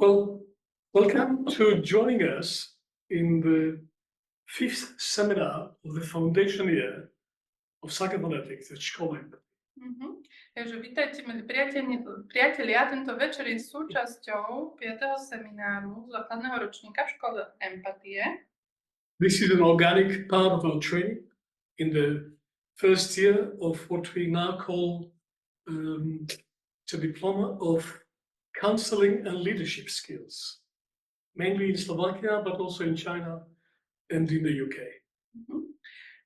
Well, welcome to joining us in the 5th seminar of the foundation year of Psychophonetics at Škole. Takže vítajte, milí priatelia. Tento večer je súčasťou 5. semináru základného ročníka v škole empatie. This is an organic part of our training in the first year of what we now call the diploma of counseling and leadership skills, mainly in Slovakia, but also in China and in the UK.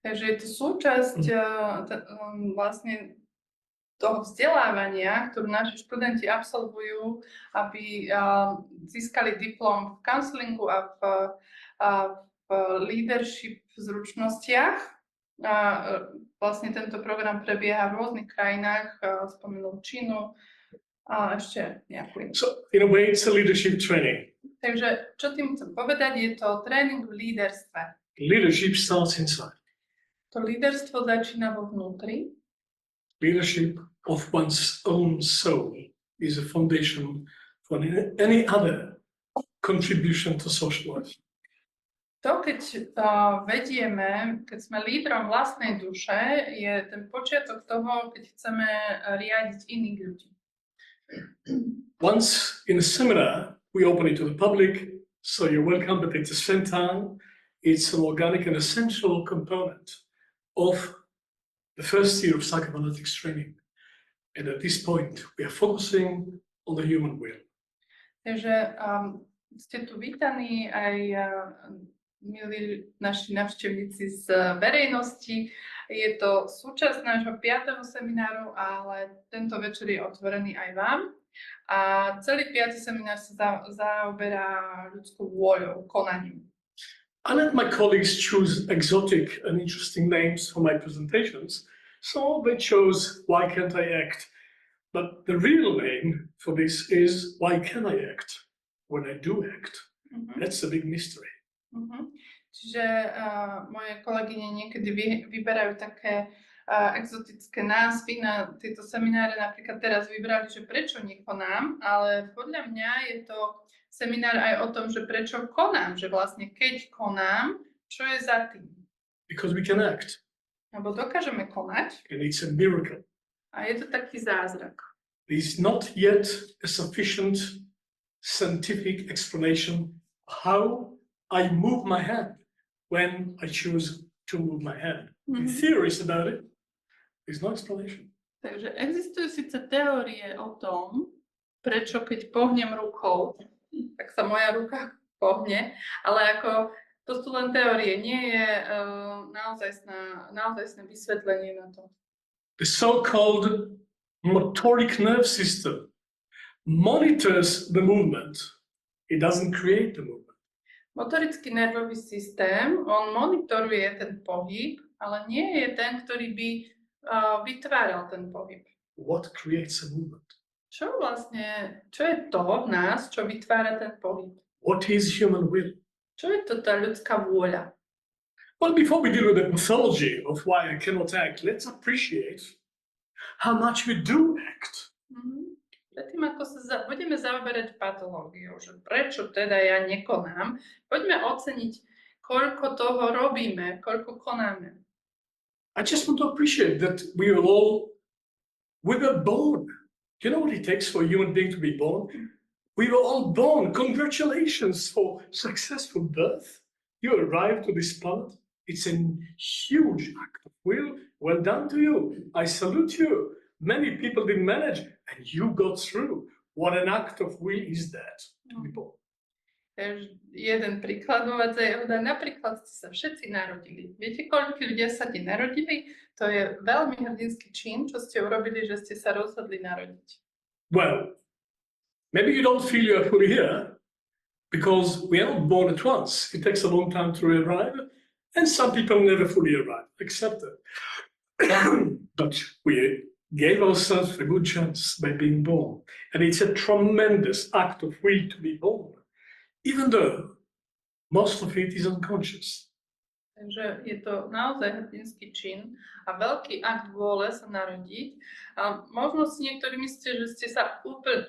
Takže je to súčasť vlastne toho vzdelávania, ktorú naši študenti absolvujú, aby získali diplom v counselingu a v leadership zručnostiach. Vlastne tento program prebieha v rôznych krajinách, spomenul Čínu a ešte nejakú. So in a way it's a leadership training. Takže čo tým chcem povedať, je to tréning v líderstve. Leadership starts inside. To líderstvo začína vo vnútri. Leadership of one's own soul is a foundation for any other contribution to social life. To, keď vedieme, keď sme lídrom vlastnej duše, je ten počiatok toho, keď chceme riadiť iných ľudí. Once in a seminar, we open it to the public, so you're welcome, but at the same time, it's an organic and essential component of the first year of psychophonetics training. And at this point, we are focusing on the human will. Takže ste tu vítaní aj milí naši navštevníci z verejnosti. Je to súčasť nášho 5. semináru, ale tento večer je otvorený aj vám. A celý 5. seminár sa zaoberá ľudskou vôľou, konaním. I let my colleagues choose exotic and interesting names for my presentations, so they chose Why Can't I Act? But the real name for this is Why Can I Act? When I do act. That's a big mystery. Čiže moje kolegyne niekedy vyberajú také exotické názvy na tieto semináre. Napríklad teraz vybrali, že prečo nekonám, ale podľa mňa je to seminár aj o tom, že prečo konám, že vlastne keď konám, čo je za tým. Because we can act. Lebo dokážeme konať. And it's a miracle. A je to taký zázrak. There's not yet a sufficient scientific explanation how I move my hand when I choose to move my hand. The theories about it, there's no explanation. Takže existujú síce teórie o tom, prečo keď pohnem rukou, tak sa moja ruka pohne, ale ako to sú len teórie, nie je naozajstné vysvetlenie na to. The so-called motoric nerve system monitors the movement. It doesn't create the movement. Motorický nervový systém, on monitoruje ten pohyb, ale nie je ten, ktorý by vytváral ten pohyb. What creates a movement? Čo je to v nás, čo vytvára ten pohyb? What is human will? Čo je to tá ľudská vôľa? Well, before we deal with the pathology of why I cannot act, let's appreciate how much we do act. Predtým, ako sa budeme zaoberať patológiou, že prečo teda ja nekonám, poďme oceniť, koľko toho robíme, koľko konáme. I just want to appreciate that we were born. Do you know what it takes for a human being to be born? We were all born. Congratulations for successful birth. You arrived to this planet. It's a huge act of will. Well done to you. I salute you. Many people didn't manage, and you got through. What an act of will is that to be born? Jeden príklad uvádza Yehuda, napríklad ste sa všetci narodili. Viete, koľko ľudia sa nenarodili? To je veľmi hrdinský čin, čo ste urobili, že ste sa rozhodli narodiť. Well, maybe you don't feel you're fully here, because we are not born at once. It takes a long time to arrive, and some people never fully arrive, accept it. But we gave ourselves a good chance by being born. And it's a tremendous act of will to be born, even though most of it is unconscious. Takže je to naozaj hrdinský čin a veľký akt vôle sa narodiť. A možno si niektorí myslíte, že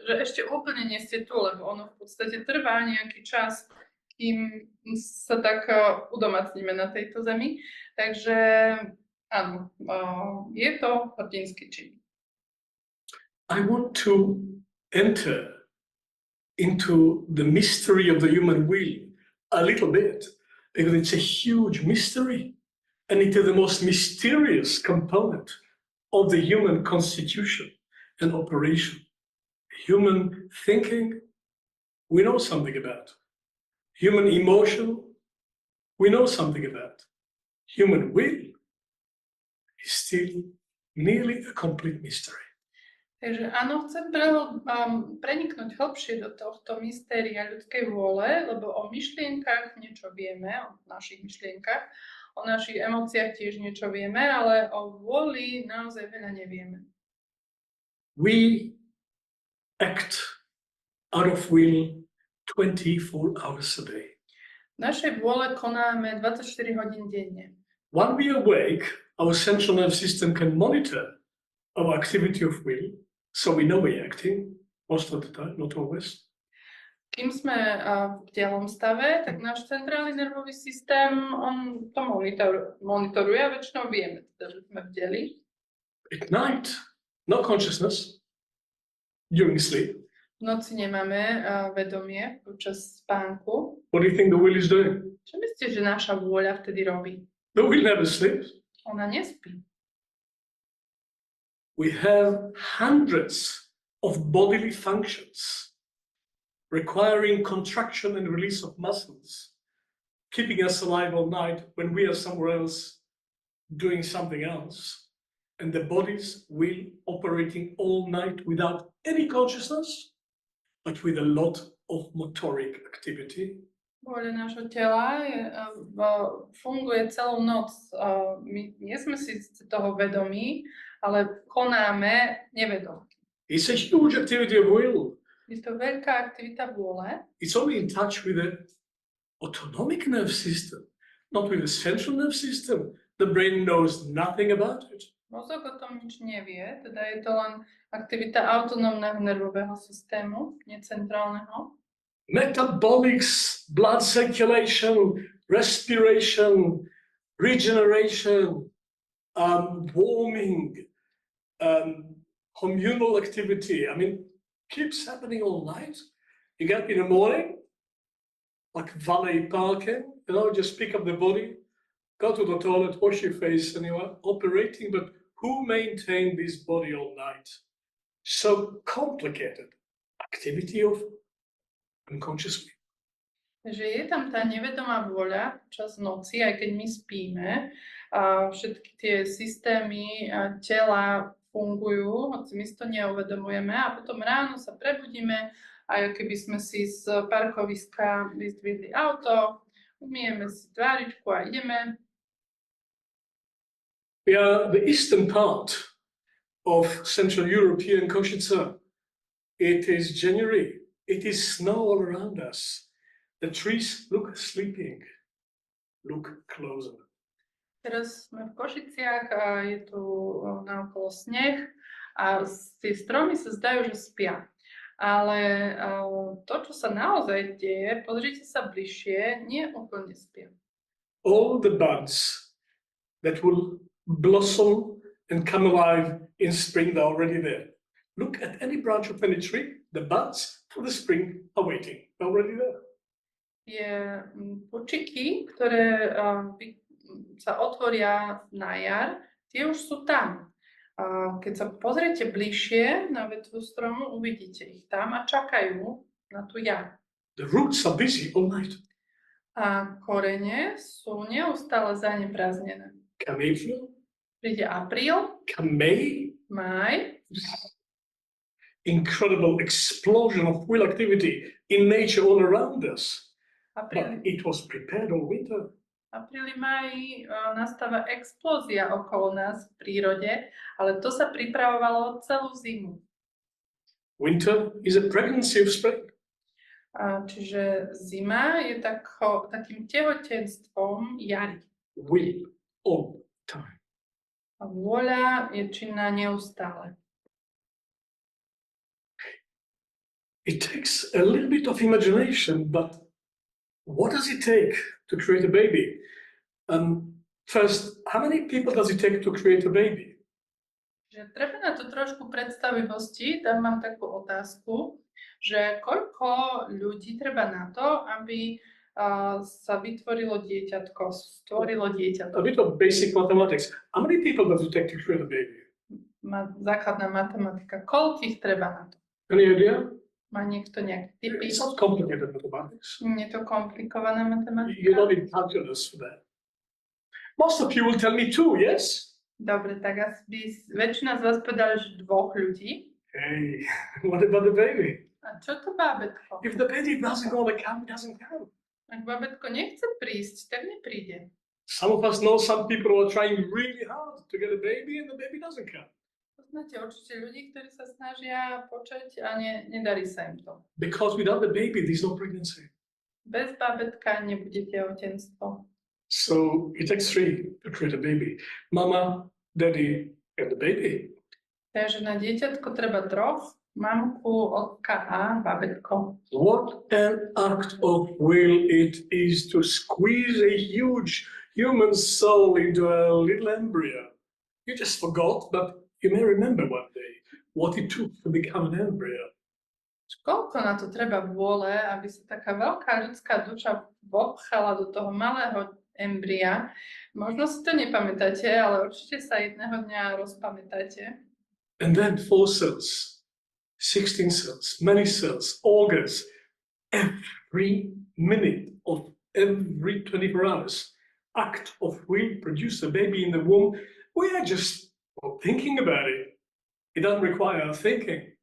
že ešte úplne nie ste tu, lebo ono v podstate trvá nejaký čas, kým sa tak udomacníme na tejto zemi. Takže áno, je to hrdinský čin. I want to enter into the mystery of the human will a little bit, because it's a huge mystery, and it is the most mysterious component of the human constitution and operation. Human thinking, we know something about. Human emotion, we know something about. Human will is still nearly a complete mystery. Takže áno, chcem preniknúť hlbšie do tohto mystéria ľudskej vôle, lebo o myšlienkach niečo vieme, o našich myšlienkach, o našich emóciách tiež niečo vieme, ale o vôli naozaj veľa nevieme. We act out of will 24 hours a day. V našej vôle konáme 24 hodín denne. When we awake, our central nervous system can monitor our activity of will, so we know we're acting most of the time, not always. Kým sme v bdelom stave, tak náš centrálny nervový systém, on to monitoruje a väčšinou vieme, teda, že sme bdeli. At night, no consciousness during sleep. V noci nemáme vedomie počas spánku. What do you think the will is doing? Čo myslíte, že naša vôľa vtedy robí? The will never sleeps. Ona nespí. We have hundreds of bodily functions requiring contraction and release of muscles, keeping us alive all night when we are somewhere else doing something else, and the body's will operating all night without any consciousness, but with a lot of motoric activity. Vôľa nášho tela funguje celú noc. My nie sme si toho vedomí, ale konáme nevedomky. It's a huge activity of will. Je to veľká aktivita vôle. It's only in touch with the autonomic nerve system, not with the central nerve system. The brain knows nothing about it. Mozog o tom nič nevie, teda je to len aktivita autonómneho nervového systému, necentrálneho. Metabolics, blood circulation, respiration, regeneration, warming, communal activity. I mean, keeps happening all night. You get up in the morning, like valet parking, just pick up the body, go to the toilet, wash your face, and you are operating. But who maintained this body all night? So complicated activity of unconsciously. Takže je tam tá nevedomá vôľa čas noci, aj keď my spíme. Všetky tie systémy tela fungujú, hoci my si to neuvedomujeme a potom ráno sa prebudíme a keby sme si z parkoviska vyzdvihli auto, umieme si tváričku a ideme. We are the eastern part of Central European Košice. It is January. It is snow all around us. The trees look sleeping. Look closer. Teraz sme v Košiciach a je tu naokolo sneh a tie stromy sa zdajú, že spia. Ale to, čo sa naozaj deje, pozrite sa bližšie, nie úplne spia. All the buds that will blossom and come alive in spring are already there. Look at any branch of any tree, the buds for the spring are waiting, they're already there. Je pučiky, ktoré sa otvoria na jar, tie už sú tam. Keď sa pozriete bližšie na vetvu stromu, uvidíte ich tam a čakajú na tú jar. The roots are busy all night. A korene sú neustále zaneprázdnené. Come April. Príde apríl. Come May. Maj. Incredible explosion of will activity in nature all around us. But it was prepared all winter. Apríli, máji nastáva explózia okolo nás v prírode, ale to sa pripravovalo celú zimu. Winter is a pregnancy of spring. Čiže zima je takým tehotenstvom jari. will all the time. A vôľa je činná neustále. It takes a little bit of imagination, but what does it take to create a baby? First, how many people does it take to create a baby? Že treba na to trošku predstavivosti, tam mám takú otázku, že koľko ľudí treba na to, aby sa vytvorilo dieťatko, stvorilo dieťatko. A bit of basic mathematics. How many people does it take to create a baby? Základná matematika. Koľkých treba na to? Any idea? Má niekto nejaké typy? It's not complicated mathematics. Nie je to komplikovaná matematika? You don't need calculus for that. Most of you will tell me two, yes? Dobre, tak asi väčšina z vás povedala, že 2 ľudí. Hey, what about the baby? A čo to bábätko? If the baby doesn't want to come, it doesn't come. Ak bábätko nechce prísť, tak nepríde. Some of us know some people who are trying really hard to get a baby and the baby doesn't come. Poznáte určite ľudí, ktorí sa snažia počať a nedarí sa im to. Because without the baby, there's no pregnancy. Bez bábätka nebude tehotenstvo. So it takes 3 to create a baby. Mama, daddy, and the baby. Takže na dieťatko treba 3, mamku, otka a bábätko. What an act of will it is to squeeze a huge human soul into a little embryo. You just forgot, but you may remember one day what it took to become an embryo. Koľko na to treba vôle, aby sa taká veľká ľudská duša vopchala do toho malého embria. Možno si to nepamätáte, ale určite sa jedného dňa rozpamätáte. And then 4 cells, 16 cells, many cells, organs, every minute of every 24 hours, act of will produce a baby in the womb. We are just thinking about it. It doesn't require thinking.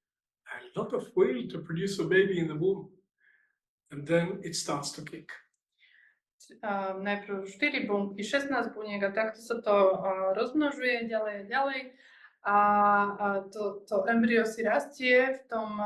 A lot of will to produce a baby in the womb. And then it starts to kick. Najprv 4 bunky, 16 buniek a takto sa to rozmnožuje ďalej a ďalej. A to embryo si rastie v tom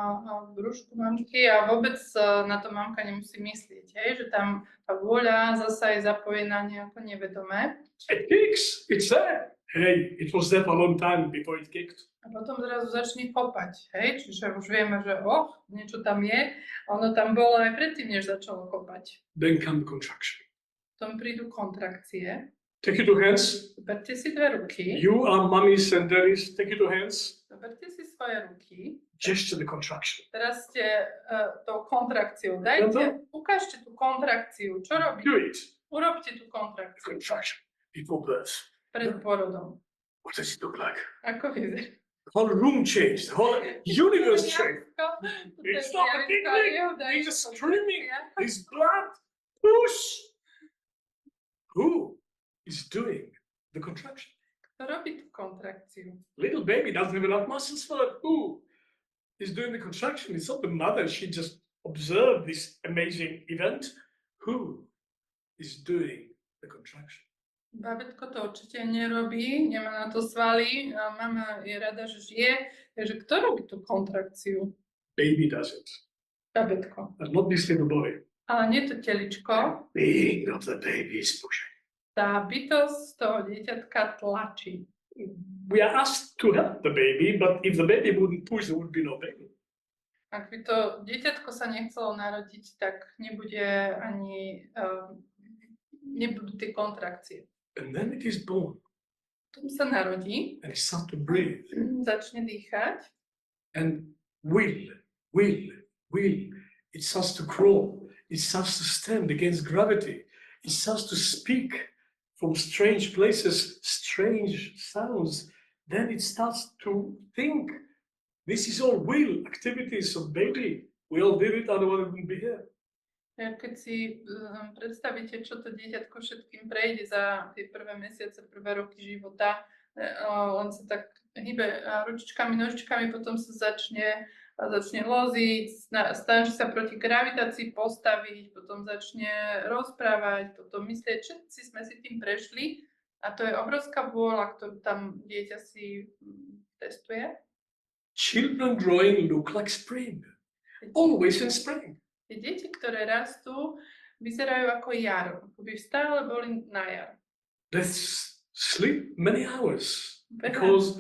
brúšku mamky a vôbec na to mamka nemusí myslieť, hej? Že tam tá vôľa zasa je zapojená nejako nevedomé. It kicks, it's there. Hey, it was there for a long time before it kicked. A potom zrazu začne kopať, hej? Čiže už vieme, že niečo tam je. Ono tam bolo aj predtým, než začalo kopať. Then come the contraction. Potom prídu kontrakcie. Take your 2 hands. Zoberte si 2 ruky. You are mummies and daddies. Take your 2 hands. Zoberte si svoje ruky. Gesture the contraction. Teraz ste tou kontrakciou. Ukážte tú kontrakciu. Čo robíte? Do it. Urobte tú kontrakciu. Contraction before birth. Pred porodom. What does it look like? Ako vyzerá? The whole room changed. The whole universe changed. It's not a picnic. He's just screaming. His blood. Push. Who is doing the contraction? Kto robí tú kontrakciu? Little baby doesn't have enough muscles for it. Who is doing the contraction? It's not the mother. She just observed this amazing event. Who is doing the contraction? Babetko to určite nerobí, nemá na to svaly, a mama je rada, že žije. Takže kto robí tú kontrakciu? Baby does it. Babetko. And not this little boy. Ale nie to teličko. Being of the baby is pushing. Tá bytosť toho dieťatka tlačí. We are asked to help the baby, but if the baby wouldn't push, there would be no baby. Ak by to dieťatko sa nechcelo narodiť, tak nebude ani, nebudú tie kontrakcie. And then it is born. Potom sa narodí. And it starts to breathe. Začne dýchať. And will. It starts to crawl. It starts to stand against gravity. It starts to speak from strange places, strange sounds. Then it starts to think. This is all will, activities of baby. We all did it, otherwise we wouldn't be here. Keď si predstavíte, čo to dieťatko všetkým prejde za tie prvé mesiace, prvé roky života, on sa tak hýbe ručičkami, nožičkami, potom sa začne loziť, snaží sa proti gravitácii postaviť, potom začne rozprávať, potom myslieť, všetci sme si tým prešli a to je obrovská vôľa, ktorú tam dieťa si testuje. Children growing look like spring, always in spring. Tie deti, ktoré rastú, vyzerajú ako jar, ako by stále boli na jar. Let's sleep many hours because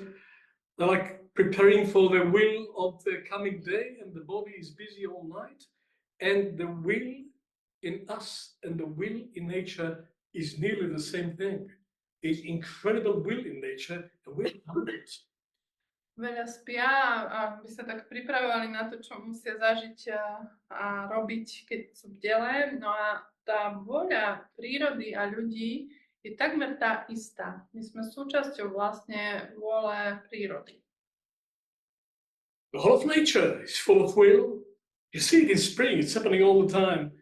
they're like preparing for the will of the coming day, and the body is busy all night, and the will in us and the will in nature is nearly the same thing. There's incredible will in nature, and we're hundreds. Veľa spia a by sa tak pripravovali na to, čo musia zažiť a robiť, keď sú v dele. No a tá vôľa prírody a ľudí je takmer tá istá. My sme súčasťou vlastne vôle prírody. The whole of nature is full of will. You see it in spring, it's happening all the time.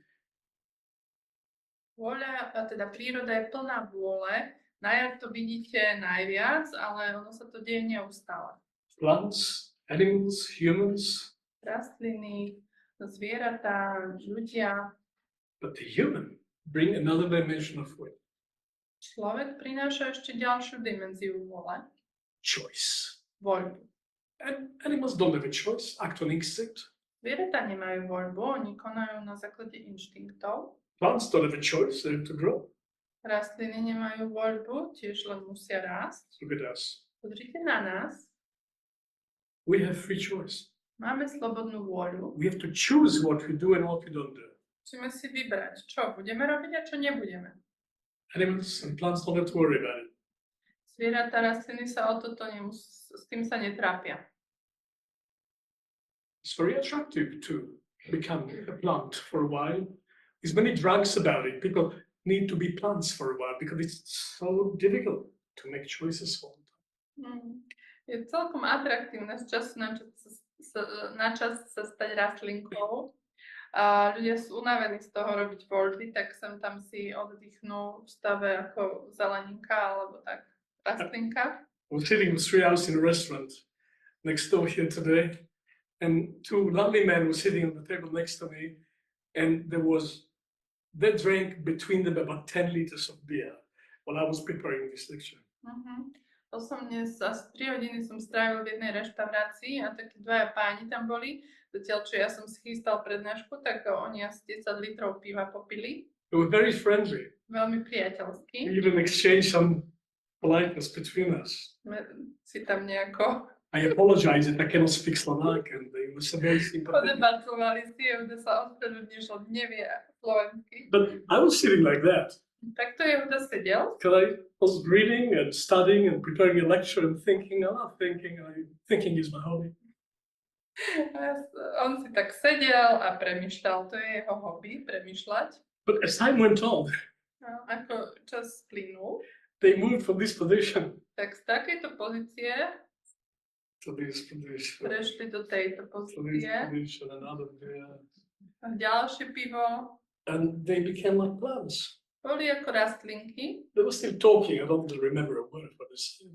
Vôľa, teda príroda je plná vôle. Na jar to vidíte najviac, ale ono sa to deje neustále. Plants, animals, humans. Rastliny, zvieratá, ľudia. But the human bring another dimension of will. Človek prináša ešte ďalšiu dimenziu vôle. Choice. Voľbu. And animals don't have a choice, act on instinct. Zvieratá nemajú voľbu, oni konajú na základe inštinktov. Plants don't have a choice, they have to grow. Rastliny nemajú voľbu, tiež len musia rásť. Look at us. Pozrite na nás. We have free choice. Máme slobodnú vôľu. We have to choose what we do and what we don't do. Musíme si vybrať, čo budeme robiť a čo nebudeme. Animals and plants don't have to worry about it. Zvieratá, rastliny sa o toto s tým sa netrápia. It's very attractive to become a plant for a while. There's many drugs about it. People need to be plants for a while because it's so difficult to make choices all the time. Je celkom atraktívne z času na čas sa stať rastlinkou. A ľudia sú unavení z toho robiť voľby, tak sem tam si oddychnú v stave ako zeleninka alebo tak rastlinka. I was sitting for 3 hours in a restaurant next door here today, and two lovely men were sitting on the table next to me, and they drank between them about 10 liters of beer while I was preparing this lecture. To som dnes asi 3 hodiny som strávil v jednej reštaurácii a takí dvaja páni tam boli. Zatiaľ, čo ja som si chystal prednášku, tak oni asi 10 litrov piva popili. They were very friendly. Veľmi priateľskí. We even exchanged some politeness between us. Si tam nejako I apologize if I cannot speak Slovak, and they were so very sympathetic. podebatovali si, Jehuda sa ospravedlňuje, že nevie slovensky. But I was sitting like that. Takto Jehuda sedel. Because I was reading and studying and preparing a lecture and thinking is my hobby. On si tak sedel a premýšľal, to je jeho hobby, premýšľať. But as time went on, Ako čas plynul, they moved from this position tak z takejto pozície to this position, prešli do tejto to this pozície. position, another there, Ďalšie pivo. and they became like plants. Boli ako rastlinky. They were still talking. I don't remember a word what they said.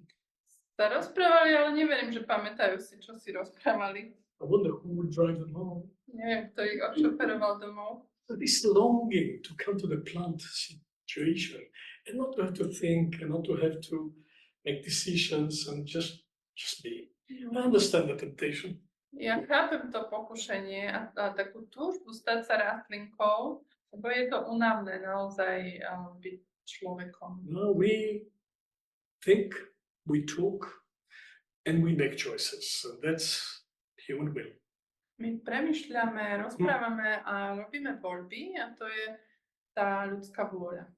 Sa rozprávali, ale neverím, že pamätajú si, čo si rozprávali. I wonder who would drive them home. Neviem, kto ich odšoferoval domov. So this longing to come to the plant situation and not to have to think and not to have to make decisions and just be. I understand the temptation. Ja chápem to pokušenie a takú túžbu stať sa rastlinkou, lebo je to únavné naozaj byť človekom. No, we think, we talk, and we make choices. So that's human will. My premýšľame, rozprávame a robíme voľby a to je tá ľudská vôľa.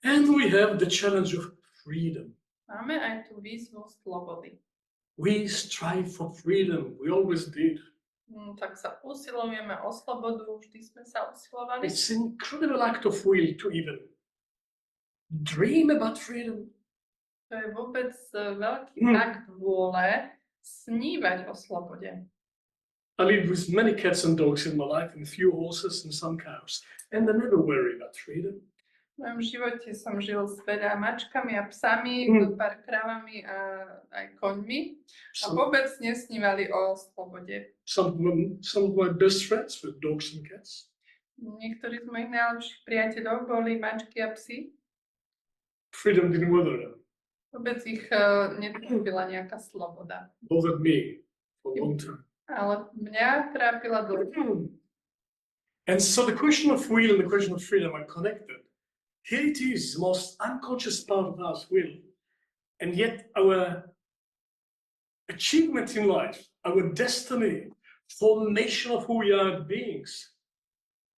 And we have the challenge of freedom. Máme aj tú výzvu slobody. We strive for freedom. We always did. Tak sa usilujeme o slobodu, vždy sme sa usilovali. It's an incredible act of will to even dream about freedom. To je vôbec veľký akt vôle snívať o slobode. I lived with many cats and dogs in my life, and a few horses and some cows, and I never worry about freedom. V mojom živote som žil s veľa mačkami a psami, pár krávami a aj koňmi a vôbec nesnívali o slobode. Some of my best friends were dogs and cats. Niektorí z mojich najlepších priateľov boli mačky a psi. Freedom didn't bother them. Vôbec ich netrápila nejaká sloboda. Bothered me for a long time. Ale mňa trápila dlho. And so the question of will and the question of freedom are connected. here it is, the most unconscious part of us will. And yet our achievement in life, our destiny, formation of who we are as beings,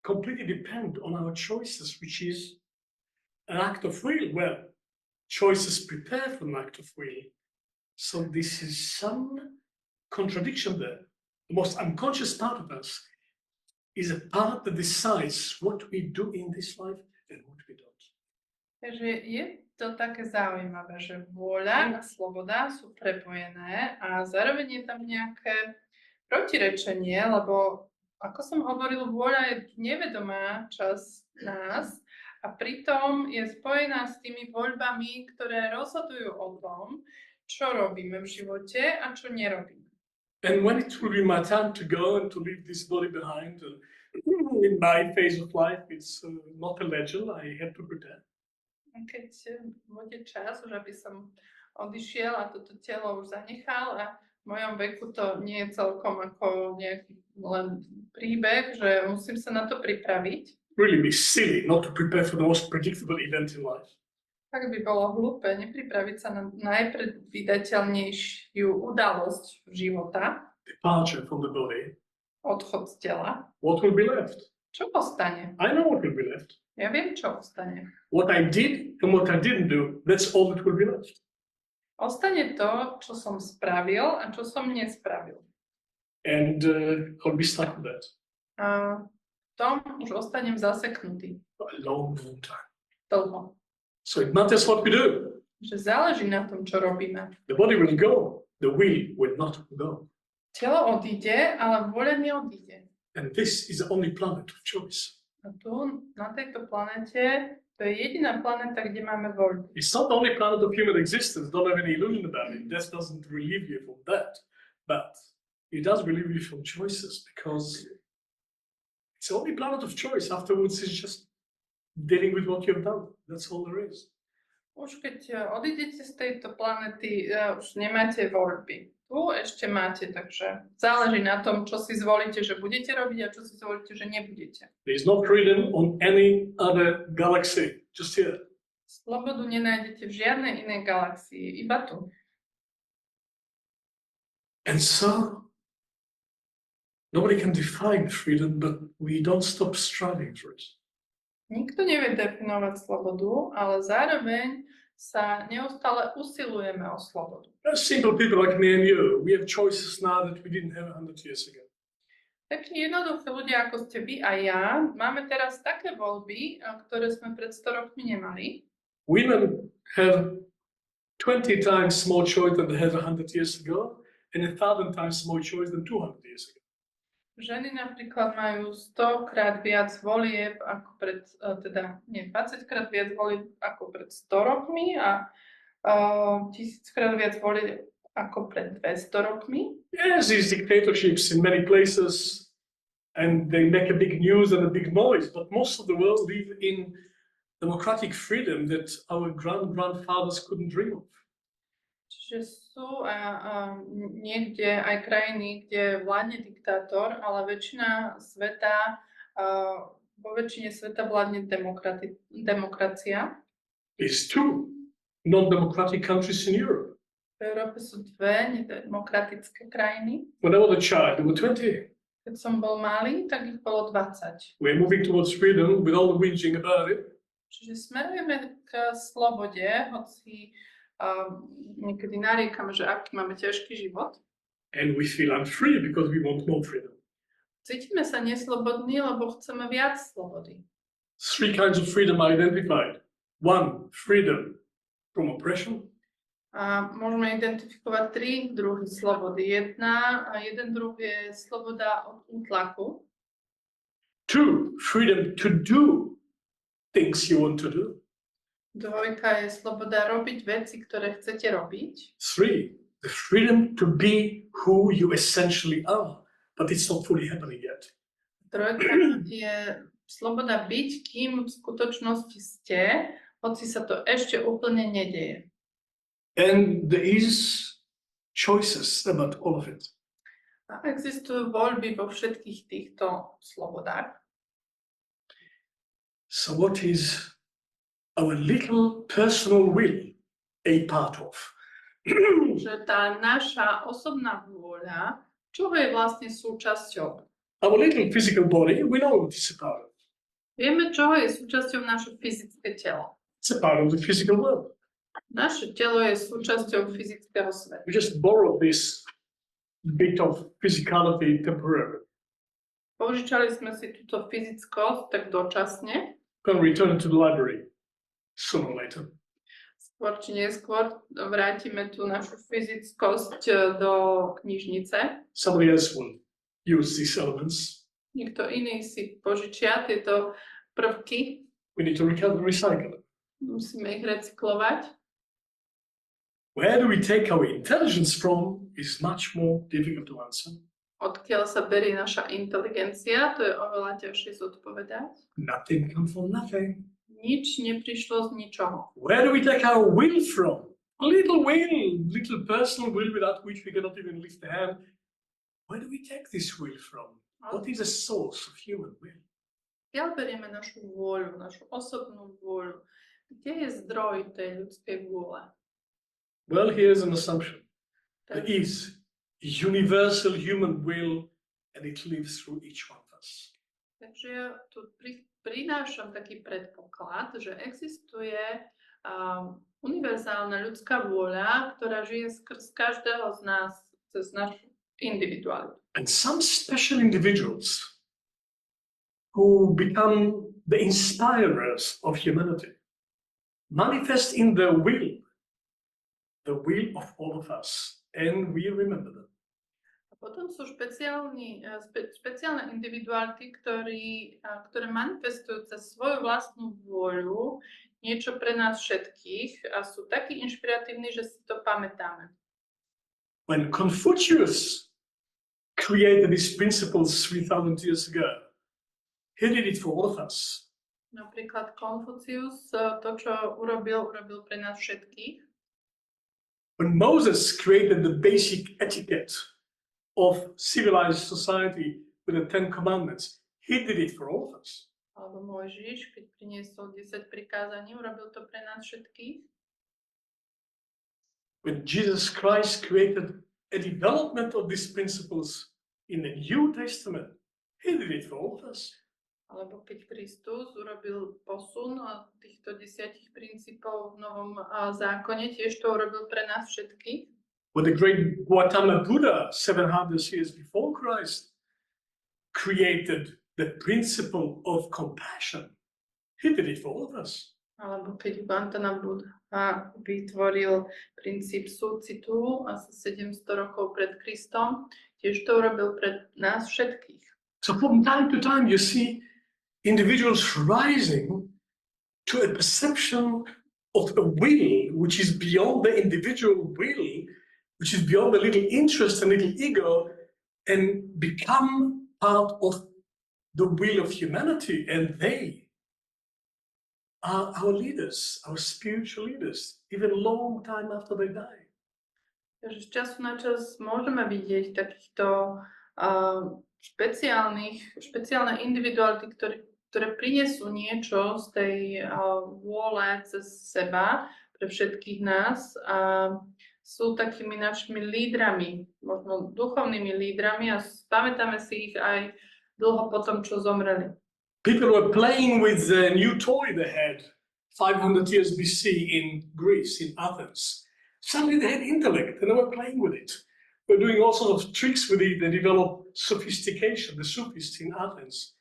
completely depend on our choices, which is an act of will. Well, choices prepare for an act of will. So this is some contradiction there. The most unconscious part of us is a part that decides what we do in this life and what we don't. Takže je to také zaujímavé, že vôľa a sloboda sú prepojené a zároveň je tam nejaké protirečenie, lebo ako som hovoril, vôľa je nevedomá časť nás a pritom je spojená s tými voľbami, ktoré rozhodujú o tom, čo robíme v živote a čo nerobíme. And when it will be my time to go and to leave this body behind, in my phase of life, it's not a legend, I had to pretend. Keď bude čas, už aby som odišiel a toto telo už zanechal a v mojom veku to nie je celkom ako nejaký len príbeh, že musím sa na to pripraviť. Really be silly not to prepare for the most predictable event in life. Tak by bolo hlúpe nepripraviť sa na najpredvídateľnejšiu udalosť života. Departure from the body. Odchod z tela. What will be left? Čo ostane? I know what will be left. Ja viem, čo ostane. What I did and what I didn't do, that's all that will be left. Ostane to, čo som spravil a čo som nespravil. And I'll be stuck with that. A v tom už ostanem zaseknutý. For a long, long time. Dlho. So it matters what we do. Že záleží na tom, čo robíme. The body will go, the will will not go. Telo odíde, ale vôľa neodíde. And this is the only planet of choice. A tu, na tejto planete, to je jediná planéta, kde máme voľbu. It's not the only planet of human existence, don't have any illusion about it. That doesn't relieve you from that. But it does relieve you from choices because it's the only planet of choice. Afterwards, it's just dealing with what you've done. That's all there is. Už keď odídete z tejto planety, už nemáte voľby. Tu ešte máte, takže záleží na tom, čo si zvolíte, že budete robiť a čo si zvolíte, že nebudete. There is no freedom on any other galaxy, just here. Slobodu nenájdete v žiadnej inej galaxii, iba tu. And so, nobody can define freedom, but we don't stop striving for it. Nikto nevie definovať slobodu, ale zároveň sa neustále usilujeme o slobodu. Simple people like me and you, we have choices now that we didn't have 100 years ago. Takí jednoduchí ľudia, ako ste vy a ja, máme teraz také voľby, ktoré sme pred 100 rokmi nemali. Women have 20 times more choice than they had 100 years ago, and 1,000 times more choice than 200 years ago. Ženy napríklad majú 100 krát viac volieb ako pred, 20 krát viac volieb ako pred 100 rokmi a 1000 krát viac volieb ako pred 200 rokmi. Yes, these dictatorships in many places, and they make a big news and a big noise, but most of the world live in democratic freedom that our grandfathers couldn't dream of. Čiže sú niekde aj krajiny, kde vládne diktátor, ale väčšina sveta, vo väčšine sveta vládne demokracia. There's two non-democratic countries in Europe. V Európe sú dve nedemokratické krajiny. When I was a child, there were 20. Keď som bol malý, tak ich bolo 20. We're moving towards freedom with all the whinging about it. Čiže smerujeme k slobode, hoci niekedy nariekame, že aký máme ťažký život. And we feel unfree because we want more freedom. Cítime sa neslobodní, lebo chceme viac slobody. 3 kinds of freedom are identified. 1, freedom from oppression. A môžeme identifikovať 3 druhy slobody. Jeden druh je sloboda od útlaku. 2, freedom to do things you want to do. 2 je sloboda robiť veci, ktoré chcete robiť. 3, the freedom to be who you essentially are, but it's not fully happening yet. 3 je sloboda byť, kým v skutočnosti ste, hoci sa to ešte úplne nedeje. And there is choices about all of it. A existujú voľby vo všetkých týchto slobodách. So what is our little personal will a part of. Že tá naša osobná vôľa, čoho je vlastne súčasťou? Our little physical body, we know what it's a part of. Vieme, čoho je súčasťou naše fyzické telo. It's a part of the physical world. Naše telo je súčasťou fyzického sveta. We just borrow this bit of physicality temporarily. Požičali sme si túto fyzickosť tak dočasne. Going to return to the library sooner or later. Skôr či neskôr vrátime tú našu fyzickosť do knižnice. Somebody else will use these elements. Niekto iný si požičia tieto prvky. We need to recycle them. Musíme ich recyklovať. Where do we take our intelligence from is much more difficult to answer. Odkiaľ sa berie naša inteligencia, to je oveľa ťažšie zodpovedať. Nothing comes from nothing. Nič neprišlo z ničoho. Where do we take our will from? A little will, little personal will without which we cannot even lift a hand. Where do we take this will from? What is the source of human will? Odkiaľ berieme našu vôľu, našu osobnú vôľu? Kde je zdroj tej ľudskej vôle? Well, here's an assumption. There is a universal human will and it lives through each one of us. Takže ja tu prinášam taký predpoklad, že existuje univerzálna ľudská vôľa, ktorá žije skrz každého z nás, cez našu individualitu. And some special individuals who become the inspirers of humanity manifest in their will, the will of all of us, and we remember them. A potom sú špeciálne individuality, ktoré manifestujú cez svoju vlastnú vôľu niečo pre nás všetkých a sú takí inšpiratívni, že si to pamätáme. When Confucius created these principles 3,000 years ago, he did it for all of us. Napríklad Konfucius to, čo urobil pre nás všetkých. When Moses created the basic etiquette of civilized society with the 10 commandments, he did it for all of us. Alebo Mojžiš, keď priniesol 10 prikázaní, urobil to pre nás všetkých. When Jesus Christ created a development of these principles in the New Testament, he did it for all of us. Alebo keď Kristus urobil posun týchto 10 princípov v Novom zákone, tiež to urobil pre nás všetkých. When the great Gautama Buddha, 700 years before Christ, created the principle of compassion, he did it for all of us. Alebo keď Gautama Buddha vytvoril princíp súcitu asi 700 rokov pred Kristom, tiež to urobil pre nás všetkých. So from time to time you see individuals rising to a perception of a will which is beyond the individual will, which is beyond the little interest and little ego, and become part of the will of humanity. And they are our leaders, our spiritual leaders, even a long time after they die. Takže z času na čas môžeme vidieť takýchto špeciálne individuality, ktoré prinesú niečo z tej vôle cez seba pre všetkých nás a sú takými našimi lídrami, možno duchovnými lídrami a pamätáme si ich aj dlho po tom, čo zomreli. People were playing with the new toy they had 500 years BC in Greece, in Athens. Suddenly they had intellect and they were playing with it. They were doing all sorts of tricks with it. They developed sophistication, the sophists in Athens.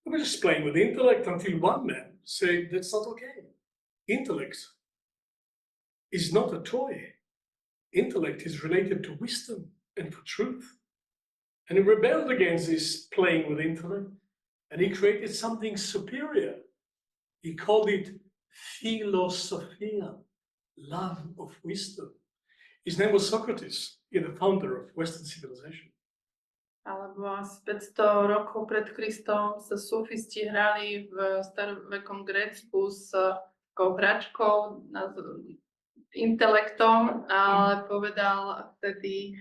They were just playing with intellect until one man said, that's not okay. Intellect is not a toy. Intellect is related to wisdom and to truth. And he rebelled against this playing with intellect, and he created something superior. He called it philosophia, love of wisdom. His name was Socrates, the founder of Western civilization. Alebo asi 500 rokov pred Kristom sa sofisti hrali v starovekom Grécku s takou hračkou, intelektom, ale povedal vtedy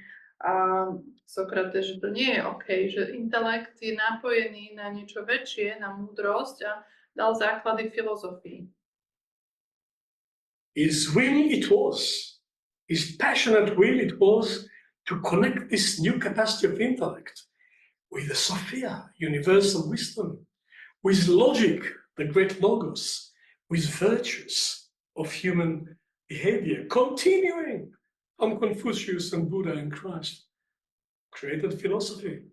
Sokrates, že to nie je OK, že intelekt je napojený na niečo väčšie, na múdrosť a dal základy filozofii. His will it was, his passionate will it was to connect this new capacity of intellect with the Sophia, universal wisdom, with logic, the great logos, with virtues of human behavior, continuing from Confucius and Buddha and Christ, created philosophy.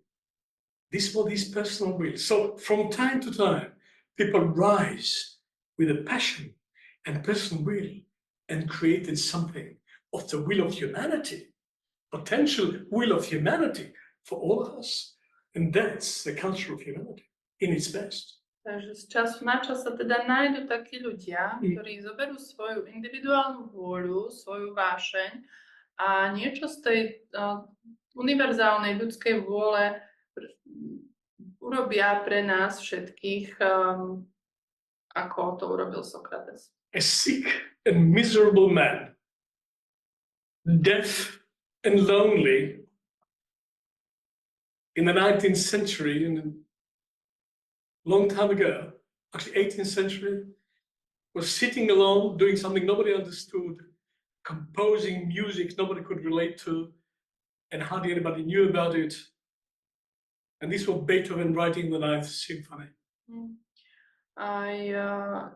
This was his personal will. So from time to time, people rise with a passion and personal will and created something of the will of humanity, potential will of humanity for all of us. And that's the culture of humanity in its best. Takže z času na čas sa teda nájdu takí ľudia, ktorí zoberú svoju individuálnu vôľu, svoju vášeň a niečo z tej univerzálnej ľudskej vôle urobia pre nás všetkých, ako to urobil Sokrates. A sick and miserable man, deaf and lonely in the 19th century, long time ago, actually 18th century, was sitting alone, doing something nobody understood, composing music nobody could relate to, and hardly anybody knew about it. And this was Beethoven writing the 9th Symphony. Aj,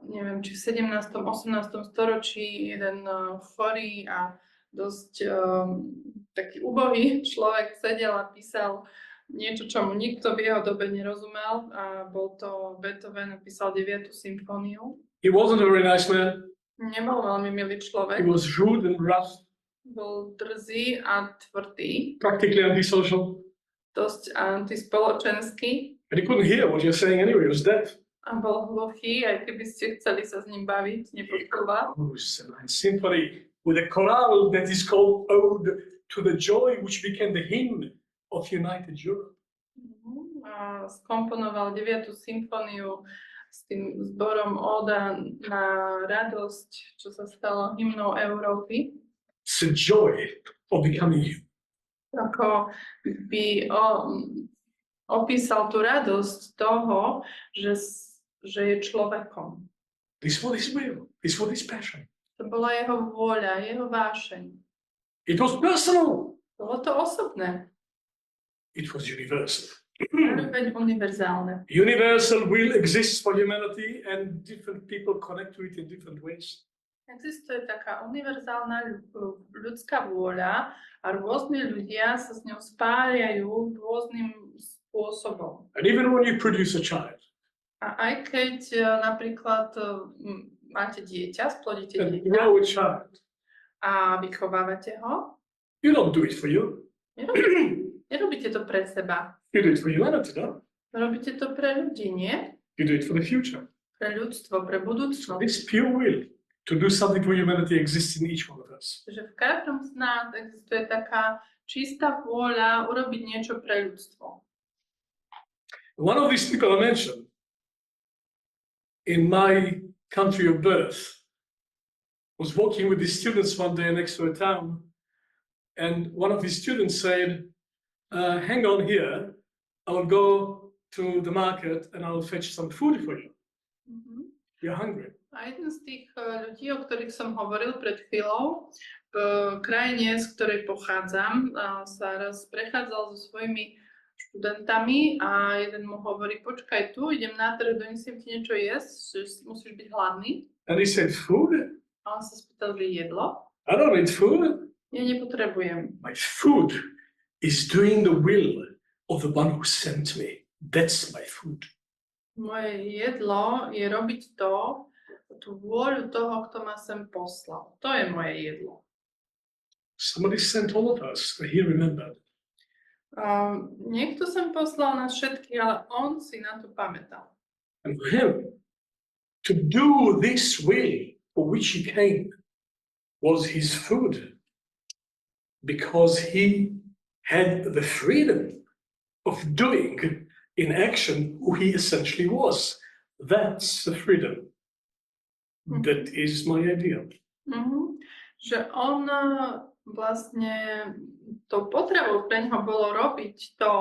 neviem, či v 17. 18. storočí jeden chorý a dosť taký ubohý človek sedel a písal niečo, čo mu nikto v jeho dobe nerozumel, a bol to Beethoven, písal 9. symfóniu. He wasn't a very nice man. Nebol veľmi milý človek. He was rude and rough. Bol drzý a tvrdý. Practically antisocial. Dosť antispoločenský. And he couldn't hear what you're saying anyway, he was deaf. A bol hluchý, aj keby ste chceli sa s ním baviť, nepočúval. He was a symphony with a chorale that is called Ode to the Joy, which became the hymn of United Europe. A skomponoval 9. symfóniu s tým zborom Oda na radosť, čo sa stalo hymnou Európy. It's the joy of becoming you. Ako by opísal tú radosť toho, že je človekom. This was his will. This was his passion. To bola jeho vôľa, jeho vášeň. It was personal. Bolo to osobné. It was universal. Zároveň univerzálne. Universal will exists for humanity and different people connect to it in different ways. Existuje taká univerzálna ľudská vôľa a rôzni ľudia sa s ňou spájajú rôznym spôsobom. And even when you produce a child. A aj keď napríklad máte dieťa, splodíte And dieťa grow a child. A vychovávate ho, You don't do it for you. nerobíte to pre seba. You do it for humanity, no? Robíte to pre ľudí, nie? You do it for the future. Pre ľudstvo, pre budúcnosť. This pure will to do something for humanity exists in each one of us. Takže v každom z nás existuje taká čistá vôľa urobiť niečo pre ľudstvo. One of these people I mentioned in my country of birth was walking with his students one day next to a town, and one of his students said, hang on here, I will go to the market and I will fetch some food for you. You're hungry. A jeden z tých ľudí, o ktorých som hovoril pred chvíľou, v krajine, z ktorej pochádzam, sa raz prechádzal so svojimi študentami a jeden mu hovorí, počkaj tu, idem na trh, donesiem ti niečo jesť, že musíš byť hladný. And he said, food? A on sa spýtal, že jedlo? I don't need food. Ja nepotrebujem. My food is doing the will of the one who sent me. That's my food. Moje jedlo je robiť tú vôľu toho, kto ma sem poslal. To je moje jedlo. Somebody sent all of us, but he remembered. Niekto sem poslal nás všetkých, ale on si na to pamätal. And for him, to do this will for which he came was his food, because he had the freedom of doing in action who he essentially was. That's the freedom. That is my ideal. Že on vlastne tou potrebou pre neho bolo robiť to,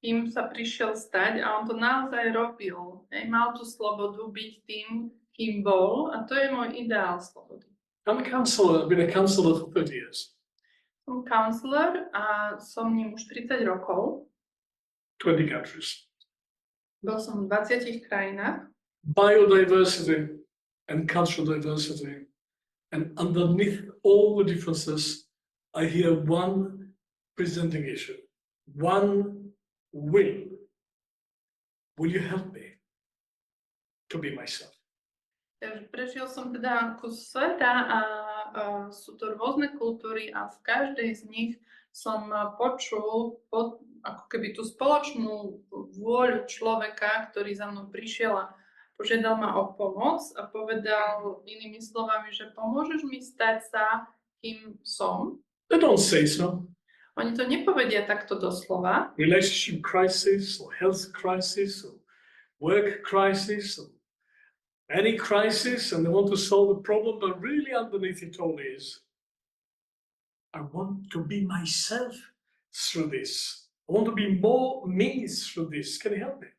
kým sa prišiel stať, a on to naozaj robil. Mal tú slobodu byť tým, kým bol, a to je môj ideál slobody. I'm a counselor. I've been a counselor for 30 years. Som counselor a som ním už 30 rokov. 20 countries. Bol som v 20 krajinách. Biodiversity and cultural diversity. And underneath all the differences, I hear one presenting issue, one will. Will you help me to be myself? Takže prešiel som teda kus sveta a sú to rôzne kultúry a v každej z nich som počul ako keby tú spoločnú vôľu človeka, ktorý za mnou prišiel a požiadal ma o pomoc a povedal inými slovami, že pomôžeš mi stať sa, kým som. They don't say so. Oni to nepovedia takto doslova. Relationship crisis or health crisis or work crisis or any crisis, and they want to solve the problem, but really underneath it all is, I want to be myself through this. I want to be more me through this. Can you help me?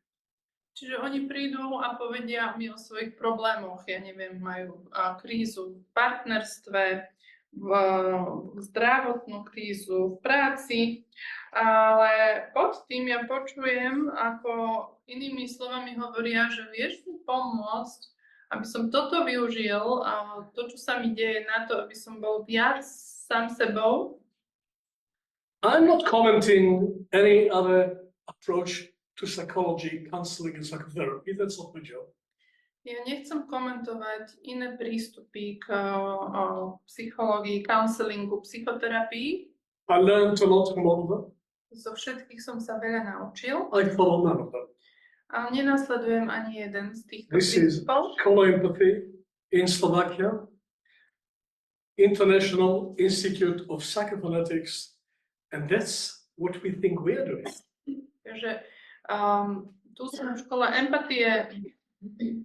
Čiže oni prídu a povedia mi o svojich problémoch. Ja neviem, majú krízu v partnerstve, zdravotnú krízu v práci, ale pod tým ja počujem, ako inými slovami hovoria, že vieš mi pomôcť, aby som toto využil, to, čo sa mi deje, na to, aby som bol viac sám sebou. I'm not commenting any other approach to psychology, counseling and psychotherapy. That's not my job. Ja nechcem komentovať iné prístupy k psychológii, counselingu, psychoterapii. I learned a lot from all of them. Zo všetkých som sa veľa naučil. I follow none of them. Ale nenasledujem ani jeden z týchto This is prístupov. co-empathy in Slovakia, International Institute of Psychophonetics, and that's what we think we are doing. Takže tu som v škole empatie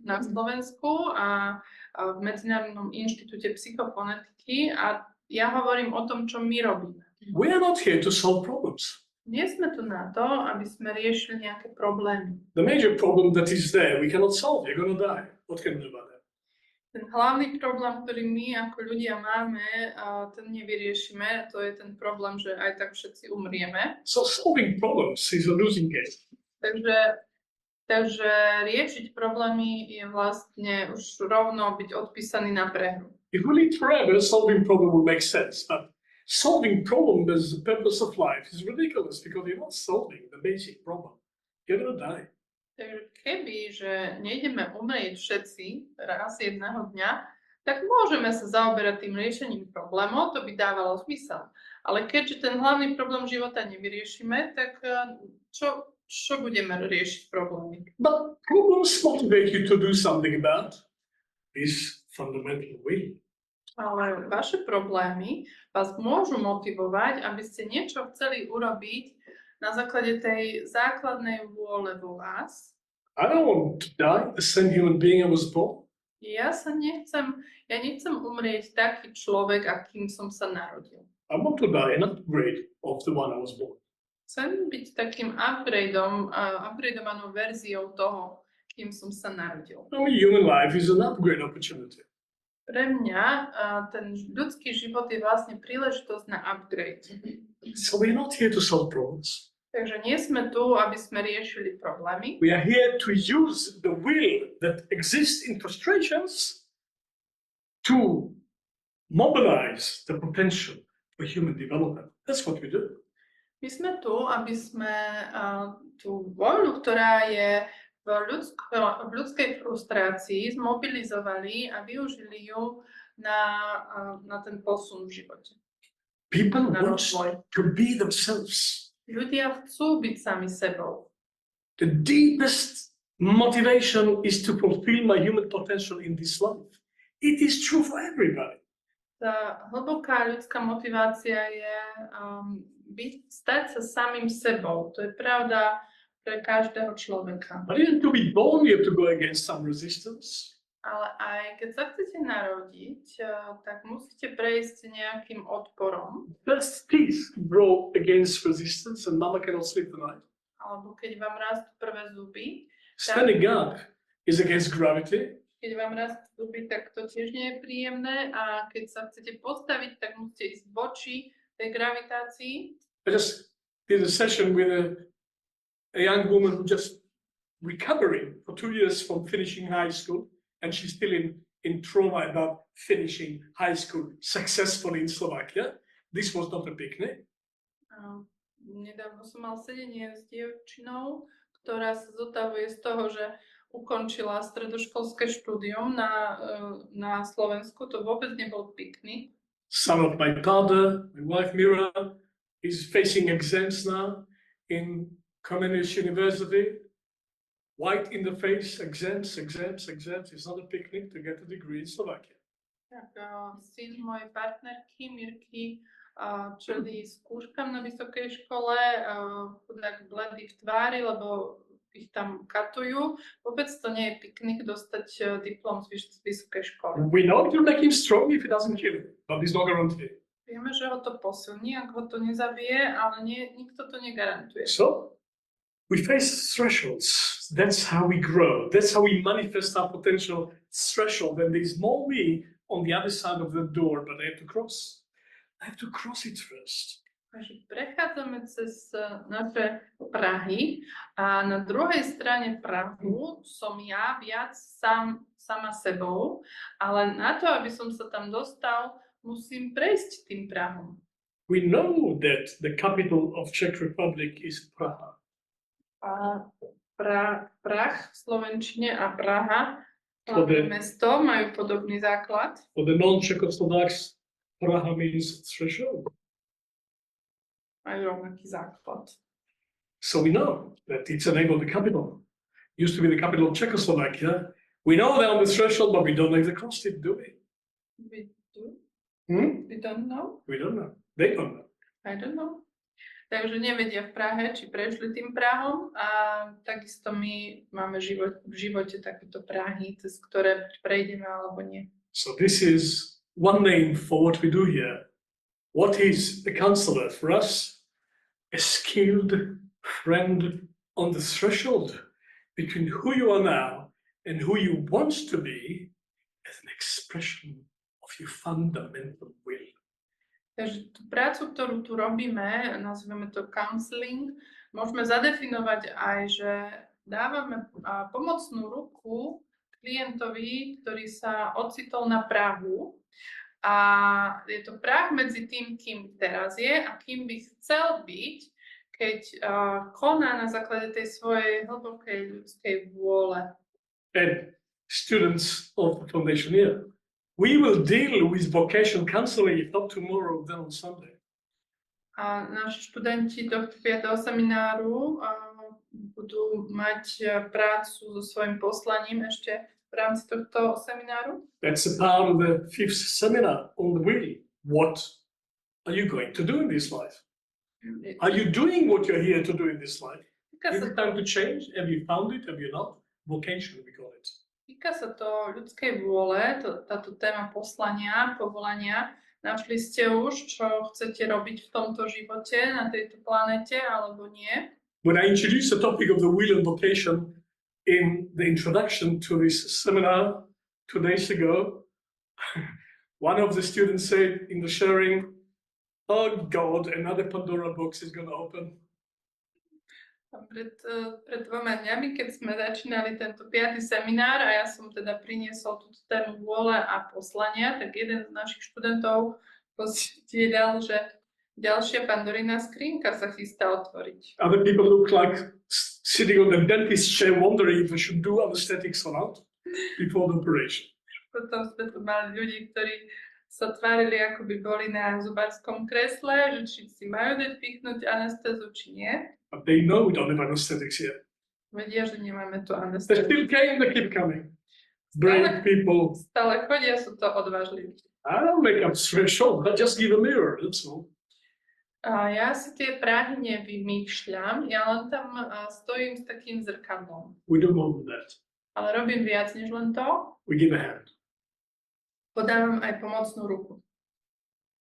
na Slovensku a v Medzinárodnom inštitúte psychofonetiky a ja hovorím o tom, čo my robíme. We are not here to solve problems. Nie sme tu na to, aby sme riešili nejaké problémy. The major problem that is there, we cannot solve. You're going to die. What can we do about that? Ten hlavný problém, ktorý my ako ľudia máme, ten nevyriešime. To je ten problém, že aj tak všetci umrieme. So solving problems is a losing game. Takže riešiť problémy je vlastne už rovno byť odpísaný na prehru. If we live forever, solving problem will make sense. But solving problem as the purpose of life is ridiculous because you're not solving the basic problem. You're going to die. Takže keby, že nejdeme umrieť všetci raz jedného dňa, tak môžeme sa zaoberať tým riešením problémov, to by dávalo zmysel. Ale keďže ten hlavný problém života nevyriešime, tak čo budeme riešiť problémy? But problems motivate you to do something about this fundamental will. Ale vaše problémy vás môžu motivovať, aby ste niečo chceli urobiť na základe tej základnej vôle vo vás. I don't want to die the same human being I was born. Ja nechcem umrieť taký človek, akým som sa narodil. I want to die an upgrade of the one I was born. Chcem byť takým upgradeovanou verziou toho, kým som sa narodil. I mean, human life is an upgrade opportunity. Pre mňa ten ľudský život je vlastne príležitosť na upgrade. So we're not here to solve problems. Takže nie sme tu, aby sme riešili problémy. We are here to use the will that exists in frustrations to mobilize the potential for human development. That's what we do. My sme tu, aby sme tú voľu, ktorá je v ľudskej frustrácii, zmobilizovali a využili ju na ten posun v živote. People want to be themselves. Ľudia chcú byť sami sebou. The deepest motivation is to fulfill my human potential in this life. It is true for everybody. Tá hlboká ľudská motivácia je stať sa samým sebou. To je pravda pre každého človeka. But even to be born, you have to go against some resistance. Ale aj keď sa chcete narodiť, tak musíte prejsť nejakým odporom. First teeth grow against resistance and mama cannot sleep tonight. Alebo keď vám rastú prvé zuby. Standing up is against gravity Keď vám raz vstúpi, tak to tiež nie je príjemné a keď sa chcete postaviť, tak musíte ísť voči tej gravitácii. I just did a session with a young woman who just recovering for 2 years from finishing high school, and she's still in trauma about finishing high school successfully in Slovakia. This was not a picnic. Nedávno som mal sedenie s dievčinou, ktorá sa zotavuje z toho, že ukončila stredoškolské štúdium na Slovensku. To vôbec nebol piknik. Son of my partner, my wife Mira, is facing exams now in Communist University. White in the face, exams. It's not a picnic to get a degree in Slovakia. Tak, syn mojej partnerky Mirky čelí skúškam na vysokej škole, chudák bledý v tvári, lebo ich tam katujú. Vôbec to nie je piknik dostať diplom z vysokej školy. We know it will make him strong if it doesn't kill him, but it's not guaranteed. Vieme, že ho to posilní, ak ho to nezabije, ale nikto to negarantuje. So, we face thresholds. That's how we grow. That's how we manifest our potential threshold. And there's more me on the other side of the door, but I have to cross. I have to cross it first. Takže prechádzame cez naše prahy a na druhej strane prahu som ja viac sama sebou, ale na to, aby som sa tam dostal, musím prejsť tým prahom. We know that the capital of Czech Republic is Praha. A Prah v slovenčine a Praha, hlavné mesto, majú podobný základ. For the non-Czechoslovaks, Praha means threshold. Majú rovnaký základ. So we know that it's the name of the capital. Used to be the capital of Czechoslovakia. We know they're on the threshold, but we don't know if they crossed it, do we? We do? We don't know? We don't know. They don't know. I don't know. Takže nevedia v Prahe, či prešli tým prahom a takisto my máme v živote takéto prahy, cez ktoré prejdeme alebo nie. So this is one name for what we do here. What is a counselor for us? A skilled friend on the threshold between who you are now and who you want to be as an expression of your fundamental will. Takže tú prácu, ktorú tu robíme, nazveme to counseling, môžeme zadefinovať aj, že dávame pomocnú ruku klientovi, ktorý sa ocitol na prahu. A je to prah medzi tým, kým teraz je a kým by chcel byť, keď koná na základe tej svojej hlbokej ľudskej vôle. And students of the foundation here, we will deal with vocational counseling if not tomorrow, then on Sunday. A naši študenti tohto 5. semináru budú mať prácu so svojím poslaním ešte v rámci tohto semináru. That's a part of the 5th seminar on the will. What are you going to do in this life? Are you doing what you're here to do in this life? Is it time to change? Have you found it? Have you not? Vocation, we call it. Týka sa to ľudskej vôle, táto téma poslania, povolania. Našli ste už, čo chcete robiť v tomto živote, na tejto planete, alebo nie? When I introduced the topic of the will and vocation in the introduction to this seminar 2 days ago, one of the students said in the sharing, "Oh God, another Pandora box is going to open." Pred 2 dňami, keď sme začínali tento 5. seminár a ja som teda priniesol túto tému vôle a poslania, tak jeden z našich študentov povedal, že ďalšia Pandorina skrinka sa chystá otvoriť. Other people look like sitting on the dentist chair wondering if they should do anesthetics or not before the operation. Potom sme tu mali ľudí, ktorí sa tvárili, ako by boli na zubárskom kresle, že či si majú dať pichnúť anestézu, či nie. But they know we don't have anesthetics here. Vedia, že nemáme tu They anestézu. still came, they keep coming. Brave people. Stále chodia, sú to odvážliví. I don't make up threshold, but just give a mirror, that's all. A ja si tie práhy nevymýšľam, ja len tam stojím s takým zrkadlom. We do more than that. Ale robím viac než len to. We give a hand. Podávam aj pomocnú ruku.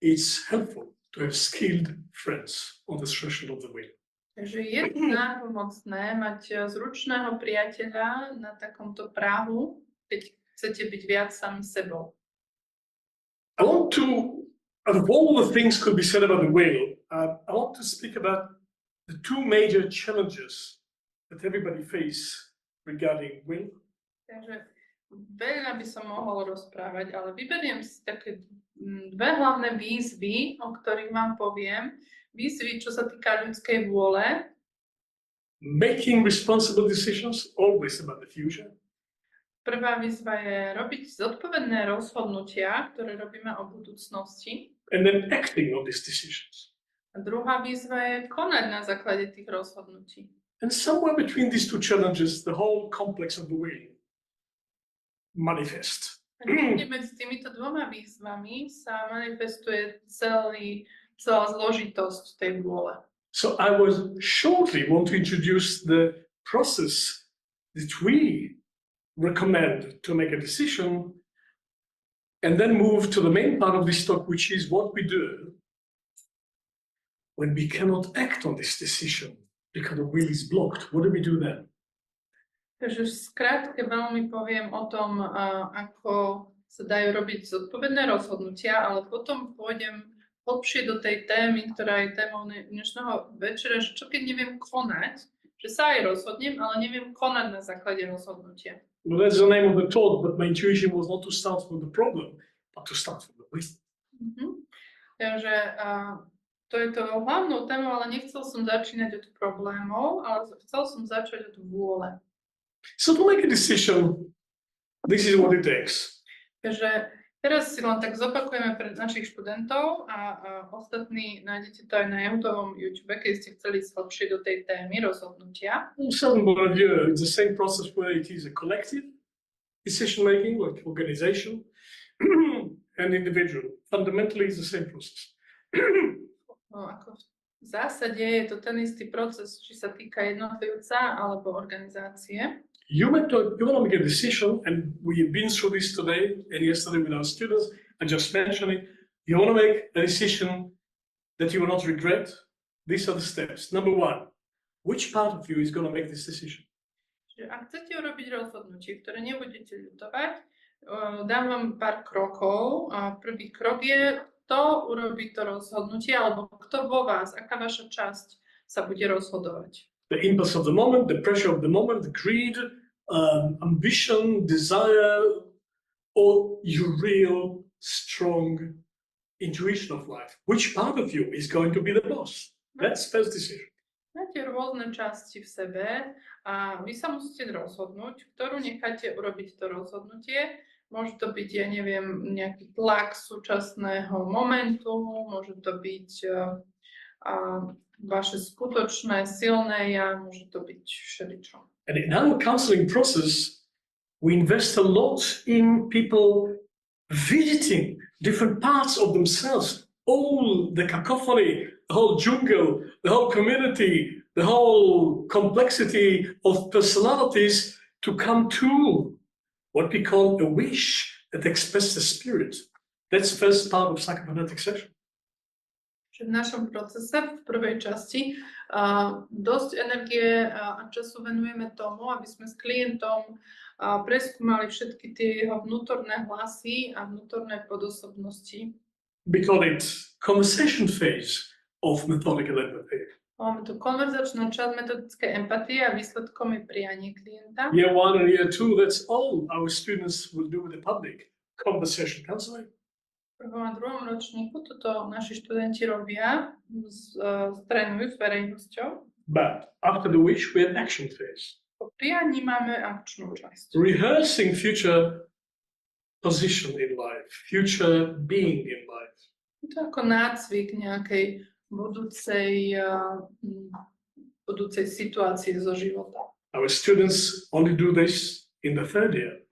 It's helpful to have skilled friends on the threshold of the will. Takže je nápomocné mať zručného priateľa na takomto prahu, keď chcete byť viac sami sebou. I want to, out of all the things could be said about the whale, I want to speak about the two major challenges that everybody face regarding whale. Takže veľa by som mohol rozprávať, ale vyberiem si také dve hlavné výzvy, o ktorých vám poviem. Výzvy, čo sa týka ľudskej vôle. Making responsible decisions, always about the future. Prvá výzva je robiť zodpovedné rozhodnutia, ktoré robíme o budúcnosti. And then acting on these decisions. A druhá výzva je konať na základe tých rozhodnutí. And somewhere between these two challenges, the whole complex of the whale manifests. Medzi týmito dvoma výzvami sa manifestuje celá zložitosť tej vôle. So I will shortly want to introduce the process that we recommend to make a decision, and then move to the main part of this talk, which is what we do when we cannot act on this decision because the will is blocked. What do we do then? Takže skrátke veľmi poviem o tom, ako sa dajú robiť zodpovedné rozhodnutia, ale potom pôjdem hlbšie do tej témy, ktorá je témou dnešného večera, že čo keď neviem konať, že sa aj rozhodnem, ale neviem konať na základe rozhodnutia. Well, that's the name of the talk, but my intuition was not to start from the problem, but to start from the wisdom. Takže to je to hlavnou témou, ale nechcel som začínať od problémov, ale chcel som začať od vôle. So to make a decision, this is what it takes. Takže teraz si len tak zopakujeme pre našich študentov a ostatní nájdete to aj na Jehudovom YouTube, keď ste chceli hlbšie do tej témy rozhodnutia. From certain point of view, it's the same process where it is a collective decision making, like organization, and individual. Fundamentally, it's the same process. Ako v zásade je to ten istý proces, či sa týka jednotlivca alebo organizácie. You want to make a decision, and we have been through this today and yesterday with our students. I just mentioned it. You want to make a decision that you will not regret. These are the steps. Number one, which part of you is going to make this decision? Čiže ak chcete urobiť rozhodnutie, ktoré nebudete ľutovať, dám vám pár krokov. Prvý krok je to urobiť to rozhodnutie, alebo kto vo vás, aká vaša časť sa bude rozhodovať. The impulse of the moment, the pressure of the moment, the greed, ambition, desire, or your real strong intuition of life. Which part of you is going to be the boss? That's first decision. Máte rôzne časti v sebe a vy sa musíte rozhodnúť, ktorú necháte urobiť to rozhodnutie. Môže to byť, ja neviem, nejaký tlak súčasného momentu, môže to byť vaše skutočné, silné ja, môže to byť všeličo. And in our counseling process, we invest a lot in people visiting different parts of themselves, all the cacophony, the whole jungle, the whole community, the whole complexity of personalities to come to what we call a wish that expresses the spirit. That's the first part of psychophonetics session. V našom procese, v prvej časti, dosť energie a času venujeme tomu, aby sme s klientom preskúmali všetky tie jeho vnútorné hlasy a vnútorné podosobnosti. We call it conversation phase of methodical empathy. Máme tu konverzačnú časť metodickej empatie a výsledkom je prianie klienta. Year 1 and year 2, that's all our students will do with the public. Conversation counseling. V prvom a druhom ročníku toto naši študenti robia, trénujú s verejnosťou. But after the wish, we have action phase. Po prianí máme akčnú časť. Rehearsing future position in life, future being in life. Je to ako nácvik nejakej budúcej situácie zo života. Our students only do this in the third year.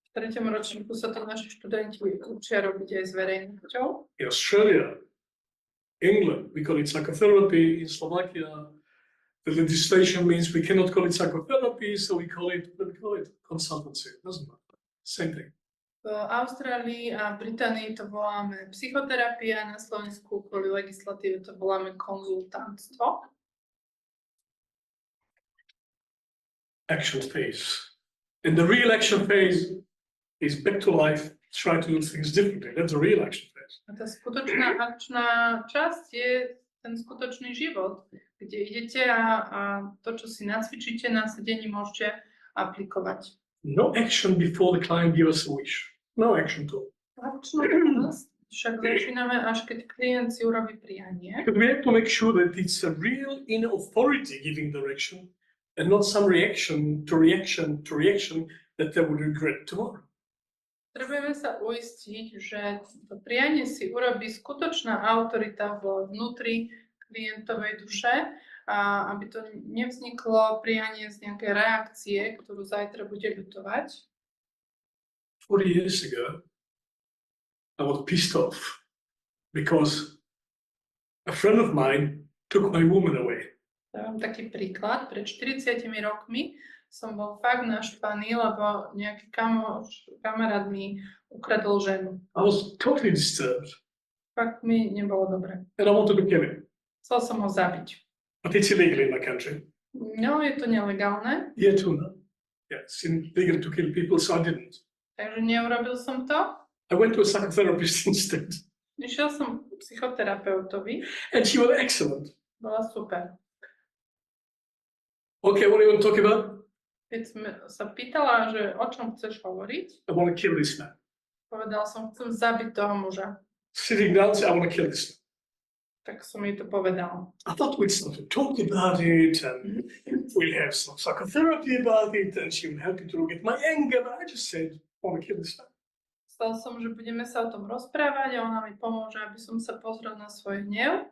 V treťom ročníku sa to naši študenti učia robiť aj s verejnosťou. In Australia, England, we call it psychotherapy. In Slovakia, the legislation means we cannot call it psychotherapy, so we call it consultancy. It doesn't matter. Same thing. V Austrálii a Británii to voláme psychoterapia, na Slovensku kvôli legislatíve to voláme konzultantstvo. Action phase. In the real action phase, is back to life, try to do things differently. That's a real action phase. A tá skutočná akčná časť je ten skutočný život, kde idete a to, čo si nacvičíte na sedení, môžete aplikovať. No action before the client gives us a wish. No action at all. Akčnú časť však začíname, až keď klient si urobí prianie. Because we have to make sure that it's a real inner authority giving direction and not some reaction that they would regret tomorrow. Trebujeme sa uistiť, že to prianie si urobí skutočná autorita vnútri klientovej duše, a aby to nevzniklo prianie z nejakej reakcie, ktorú zajtra bude ľutovať. 40 years ago, I was pissed off because a friend of mine took my woman away. Dávam taký príklad. Pred 40 rokmi som bol fakt naštvaný, lebo nejaký kamarát mi ukradol ženu. I was totally disturbed. Fakt mi nebolo dobre. And I wanted to kill him. Chcel som ho zabiť. But it's illegal in my country. No, je to nelegálne. Here too, no? Yeah, it's illegal to kill people, so I didn't. Takže neurobil som to. I went to a psychotherapist instead. Išiel som k psychoterapeutovi. And she was excellent. Bola super. Okay, what do you want to talk about? Keď som sa pýtala, že o čom chceš hovoriť, I want to kill this man. povedal som, chcem zabiť toho muža. Sitting down, say, I want to kill this man. Tak som jej to povedal. I thought we'd start to talk about it, and we'll have some psychotherapy about it, and she will help me to look at my anger. But I just said, I want to kill this man. Myslel som, že budeme sa o tom rozprávať a ona mi pomôže, aby som sa pozrel na svoj hnev.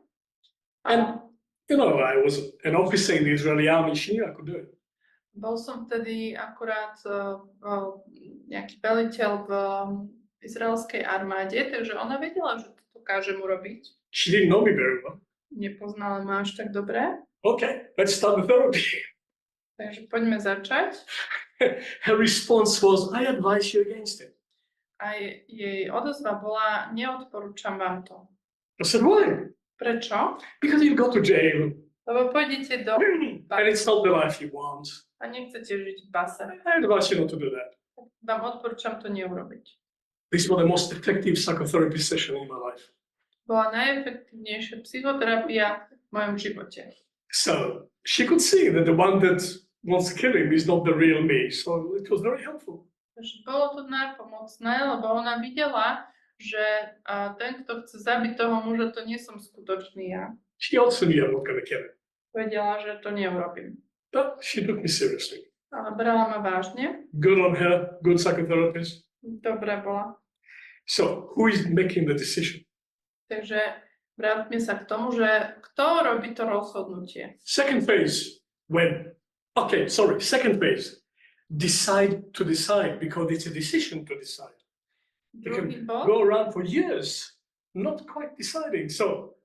And, you know, I was an officer in the Israeli army, she knew I could do it. Bol som vtedy akurát nejaký veliteľ v izraelskej armáde, takže ona vedela, že to dokážem urobiť. She didn't know me very well. Nepoznala ma až tak dobre. Okay, let's start the therapy. Takže poďme začať. Her response was, I advise you against it. A jej odozva bola, neodporúčam vám to. I said, why? Prečo? Because you go to jail. Lebo pôjdete do And it's not the life you want. a nechcete žiť v base. I advise you not to do that. Vám odporúčam to neurobiť. This was the most effective psychotherapy session in my life. Bola najefektívnejšia psychoterapia v mojom živote. So she could see that the one that wants to kill him is not the real me. So it was very helpful. Takže bolo to nápomocné, lebo ona videla, že ten, kto chce zabiť toho muža, to nie som skutočný ja. She also knew I'm not going to kill him. Vedela, že to neurobím. But she took me seriously. Ale brala ma vážne. Good on her, good psychotherapist. Dobrá bola. So who is making the decision? Takže vráťme sa k tomu, že kto robí to rozhodnutie. Second phase, second phase, decide to decide, because it's a decision to decide. You Druhý can bod, go around for years not quite deciding. So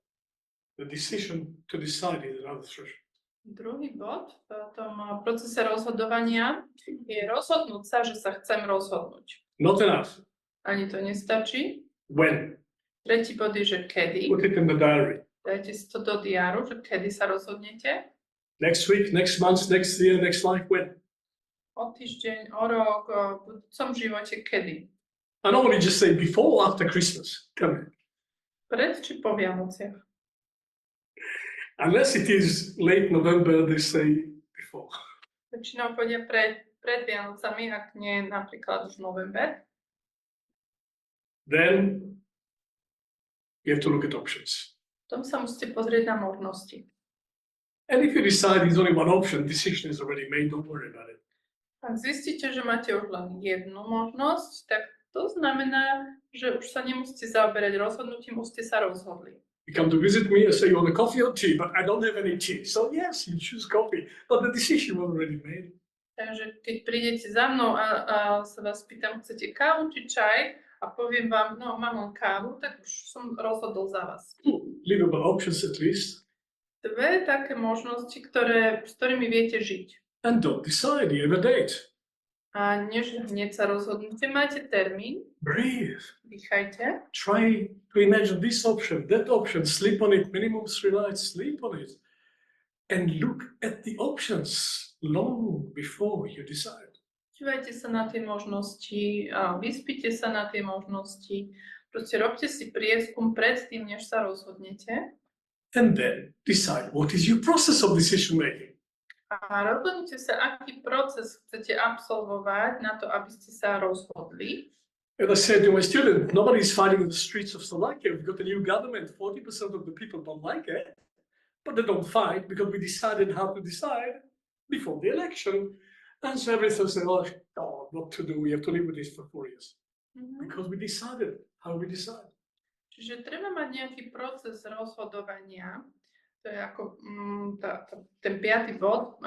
the decision to decide is another threshold. druhý bod v tom procese rozhodovania je rozhodnúť sa, že sa chcem rozhodnúť. Not enough. Ani to nestačí. When? Tretí bod je, že kedy. Put it in the diary. Dajte si to do diáru, že kedy sa rozhodnete. Next week, next month, next year, next life, when? O týždeň, o rok, v budúcom živote, kedy. I normally just say before or after Christmas. Come on. Pred či po Vianociach. Unless it is late November, they say before. Väčšinou povedia pred Vianocami, ak nie napríklad už november. Then you have to look at options. Potom sa musíte pozrieť na možnosti. And if you decide there's only one option, decision is already made, don't worry about it. Ak zistíte, že máte už len jednu možnosť, tak to znamená, že už sa nemusíte zaoberať rozhodnutím, už ste sa rozhodli. You come to visit me and say you want a coffee or tea, but I don't have any tea. So yes, you choose coffee, but the decision was already made. Takže keď prídete za mnou a sa vás pýtam, chcete kávu či čaj a poviem vám, no mám len kávu, tak už som rozhodol za vás. Livable options at least. Dve také možnosti, s ktorými viete žiť. And don't decide, you have a date. A než hneď sa rozhodnete, máte termín. Breathe. Dýchajte. Try to imagine this option, that option, sleep on it, minimum 3 nights, sleep on it. And look at the options long before you decide. Dívajte sa na tie možnosti, vyspite sa na tie možnosti, proste robte si prieskum predtým, než sa rozhodnete. And then decide what is your process of decision making. A rozhodnite sa, aký proces chcete absolvovať na to, aby ste sa rozhodli. And I said to my student, nobody's fighting in the streets of Slovakia. We've got a new government. 40% of the people don't like it, but they don't fight because we decided how to decide before the election. And so everything said, oh, what to do? We have to live with this for 4 years. Because we decided how we decide. Čiže treba mať nejaký proces rozhodovania. To je ako ten 5. bod.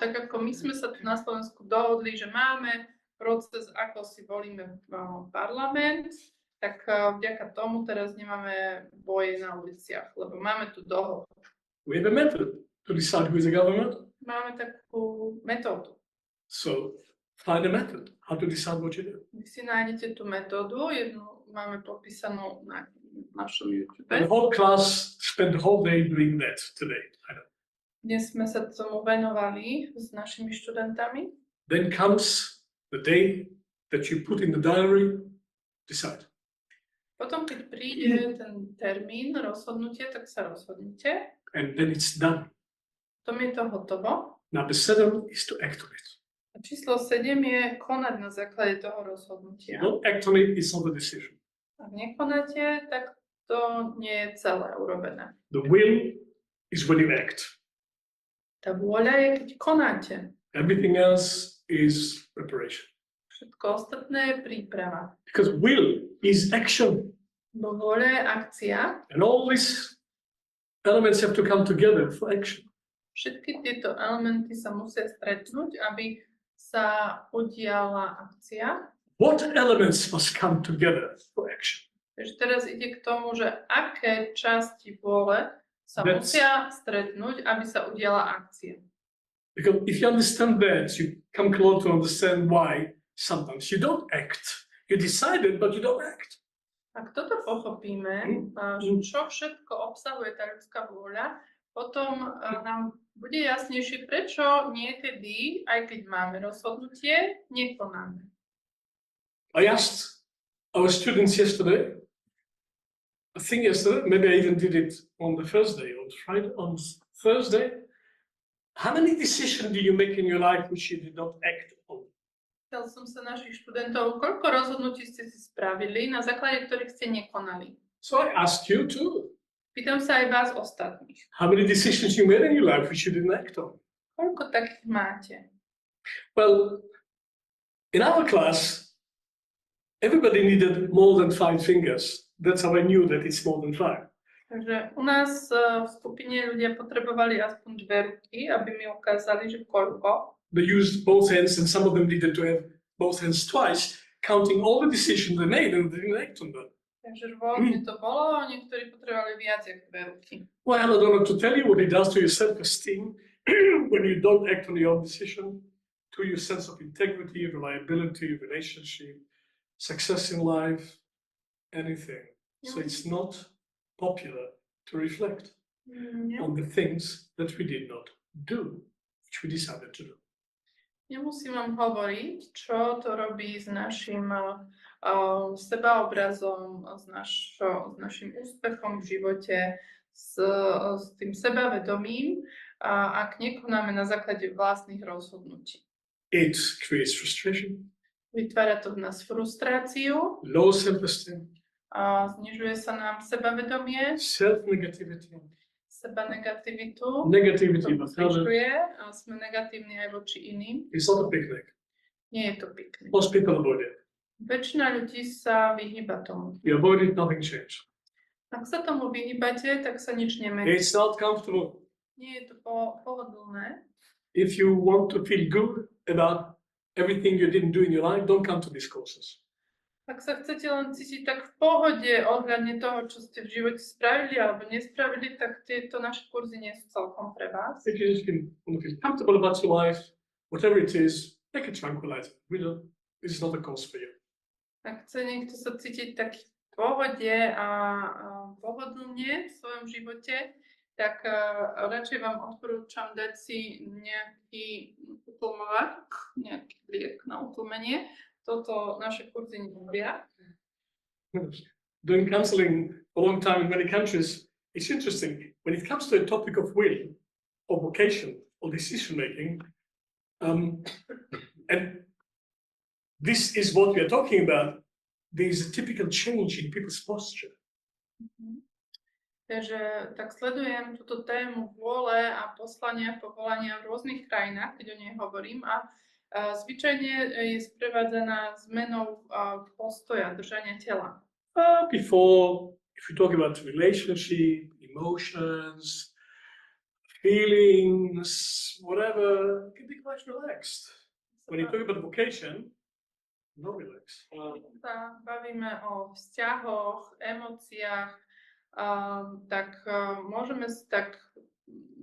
Tak ako my sme sa tu na Slovensku dohodli, že máme proces, ako si volíme parlament, tak vďaka tomu teraz nemáme boje na uliciach, lebo máme tu dohodu. We have a method to decide who is the government. Máme takú metódu. So find a method how to decide what you do. Vy si nájdete tú metódu, jednu máme popísanú na našom YouTube. And the whole class spent the whole day doing that today. Dnes sme sa tomu venovali s našimi študentami. Then comes the day that you put in the diary, decide. Potom, keď príde ten termín rozhodnutie, tak sa rozhodnite. And then it's done. Potom je to hotovo. Number 7 is to act on it. A číslo 7 je konať na základe toho rozhodnutia. If you don't act on it, it's not a decision. Ak nekonáte, tak to nie je celé urobené. The will is when you act. Tá vôľa je, keď konáte. Everything else is preparation. Všetko ostatné je príprava. Because will is action. Bo vôľa je akcia. And all these elements have to come together for action. Všetky tieto elementy sa musia stretnúť, aby sa udiala akcia. What elements must come together for action? Takže teraz ide k tomu, že aké časti vôle sa musia stretnúť, aby sa udiala akcia. Because if you understand that, you come close to understand why sometimes you don't act. You decided, but you don't act. Ak toto pochopíme, čo všetko obsahuje tá ľudská vôľa, potom nám bude jasnejšie, prečo niekedy, aj keď máme rozhodnutie, nekonáme. I asked our students yesterday, I think yesterday, maybe I even did it on the first day, on Thursday, how many decisions do you make in your life which you did not act on? Pýtal som sa našich študentov, koľko rozhodnutí ste si spravili, na základe ktorých ste nekonali. So I asked you too. Pýtam sa aj vás ostatných. How many decisions you made in your life which you didn't act on? Koľko takých máte? Well, in our class, everybody needed more than 5 fingers. That's how I knew that it's more than 5. Takže u nás v skupine ľudia potrebovali aspoň 2 ruky, aby mi ukázali, že koľko. They used both hands, and some of them needed to have both hands twice, counting all the decisions they made and they didn't act on them. Takže rôzne to bolo, niektorí potrebovali viac ako 2 ruky. Well, I don't know to tell you what it does to your self-esteem when you don't act on your own decision, to your sense of integrity, reliability, relationship, success in life, anything. So it's not popular to reflect on the things that we did not do, which we decided to do. Nemusím vám hovoriť, čo to robí s našim sebaobrazom, s našim úspechom v živote, s tým sebavedomím, ak nekonáme na základe vlastných rozhodnutí. It creates frustration. Vytvára to v nás frustráciu. Low self-esteem. Znižuje sa nám sebavedomie. Self-negativity. Sebanegativitu. Negativity. Zvyšuje a sme negatívni aj voči iným. It's not a picnic. Nie je to piknik. Most people avoid it. Väčšina ľudí sa vyhýba tomu. You avoid it, nothing changes. Ak sa tomu vyhýbate, tak sa nič nemení. It's not comfortable. Nie je to pohodlné. If you want to feel good about everything you didn't do in your life, don't come to these courses. Ak sa chcete len cítiť tak v pohode ohľadne toho, čo ste v živote spravili alebo nespravili, tak tieto naše kurzy nie sú celkom pre vás. If you just want to feel comfortable about your life, whatever it is, take a tranquilizer. This is not a course for you. Ak chce niekto sa cítiť tak v pohode a pohodlne v svojom živote, tak radšej vám odporúčam dať si nejaký utlmovač, nejaký liek na utlmenie. porozumenie. Toto naše kurzy nerobia. Doing counseling for a long time in many countries, it's interesting. When it comes to a topic of will, or vocation, or decision making, and this is what we are talking about, there is a typical change in people's posture. Takže tak sledujem túto tému vôle a poslania, povolania v rôznych krajinách, keď o nej hovorím, a zvyčajne je sprevádzaná zmenou postoja, držania tela. Before, if we talk about relationship, emotions, feelings, whatever, you can be quite relaxed. When you talk about vocation, no relax. Sa bavíme o vzťahoch, emóciách, tak môžeme tak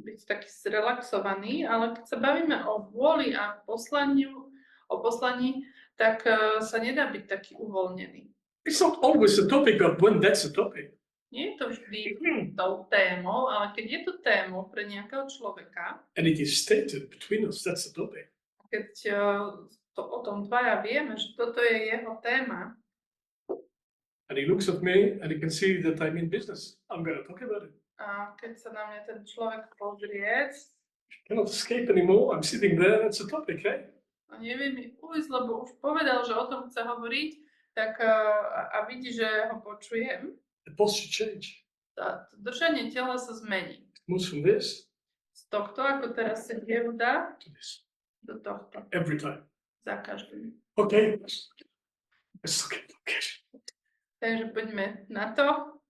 byť taký zrelaxovaní, ale keď sa bavíme o vôli a o poslaní, tak sa nedá byť taký uvoľnený. It's not always a topic, but when that's a topic. Nie je to vždy tou témou, ale keď je to témou pre nejakého človeka, and it is stated between us, that's the topic. Keď o tom dvaja vieme, že toto je jeho téma, and he looks at me and he can see that I'm in business, I'm going to talk about it. A keď sa na mňa ten človek pozrie, cannot escape anymore, I'm sitting there, that's a topic, eh? A nevie mi ujsť, lebo už povedal, že o tom chce hovoriť, tak a vidí, že ho počujem. The posture change. To držanie tela sa zmení. It moves from this Z tohto, ako teraz sedí Yehuda, to this. do tohto. Every time. Za každým. Okay. Let's look at vocation. Takže poďme na to.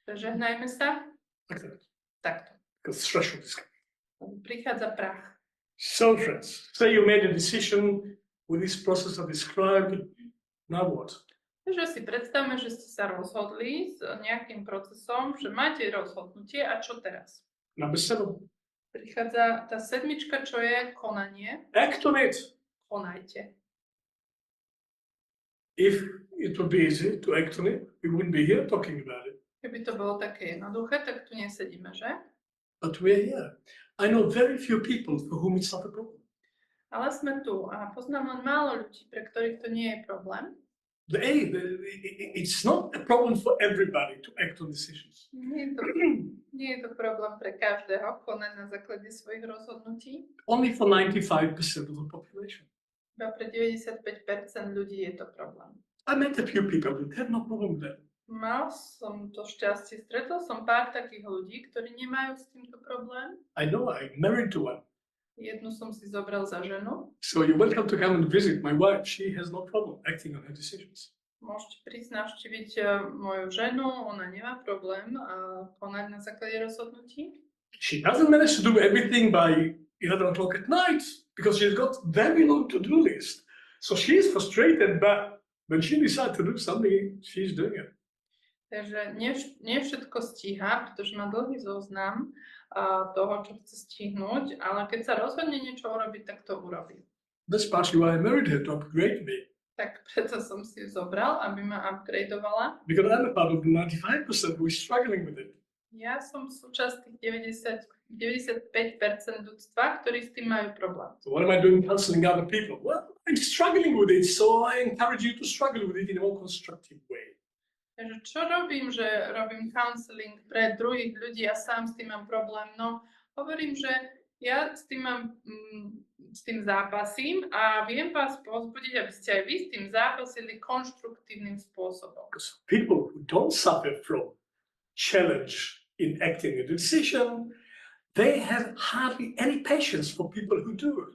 Žehnajme sa. Like that. Takto. Because threshold is coming. Prichádza prach. So, friends, say you made a decision with this process I described. Now what? Takže si predstavme, že ste sa rozhodli s nejakým procesom, že máte rozhodnutie a čo teraz? Number 7. Prichádza tá sedmička, čo je konanie. Act on it. Konajte. If it would be easy to act on it, we wouldn't be here talking about it. Keby to bolo také jednoduché, tak tu nesedíme, že? But we're here. I know very few people for whom it's not a problem. Ale sme tu a poznám len málo ľudí, pre ktorých to nie je problém. It's not a problem for everybody to act on decisions. Nie je to problém pre každého konať na základe svojich rozhodnutí. Only for 95% of the population. Iba pre 95% ľudí je to problém. I met a few people who had no problem with that. Mal som to šťastie, stretol som pár takých ľudí, ktorí nemajú s týmto problém. I know, I'm married to one. Jednu som si zobral za ženu. So you're welcome to come and visit my wife. She has no problem acting on her decisions. Môžete prísť navštíviť moju ženu, ona nemá problém konať na základe rozhodnutí. She doesn't manage to do everything by 11 o'clock at night because she's got very long to-do list. So she's frustrated, but when she decides to do something, she's doing it. Takže nie všetko stíha, pretože má dlhý zoznam toho, čo chce stihnúť, ale keď sa rozhodne niečo urobiť, tak to urobí. That's partially why I married her, to upgrade me. Tak preto som si ju zobral, aby ma upgradeovala. Because I'm a part of the 95% who is struggling with it. Ja som súčasť tých 95% ľudstva, ktorí s tým majú problém. So what am I doing counseling other people? Well, I'm struggling with it, so I encourage you to struggle with it in a more constructive way. Takže čo robím, že robím counseling pre druhých ľudí a sám s tým mám problém? No, hovorím, že ja s tým zápasím a viem vás povzbudiť, aby ste aj vy s tým zápasili konštruktívnym spôsobom. People who don't suffer from challenge in acting a decision, they have hardly any patience for people who do.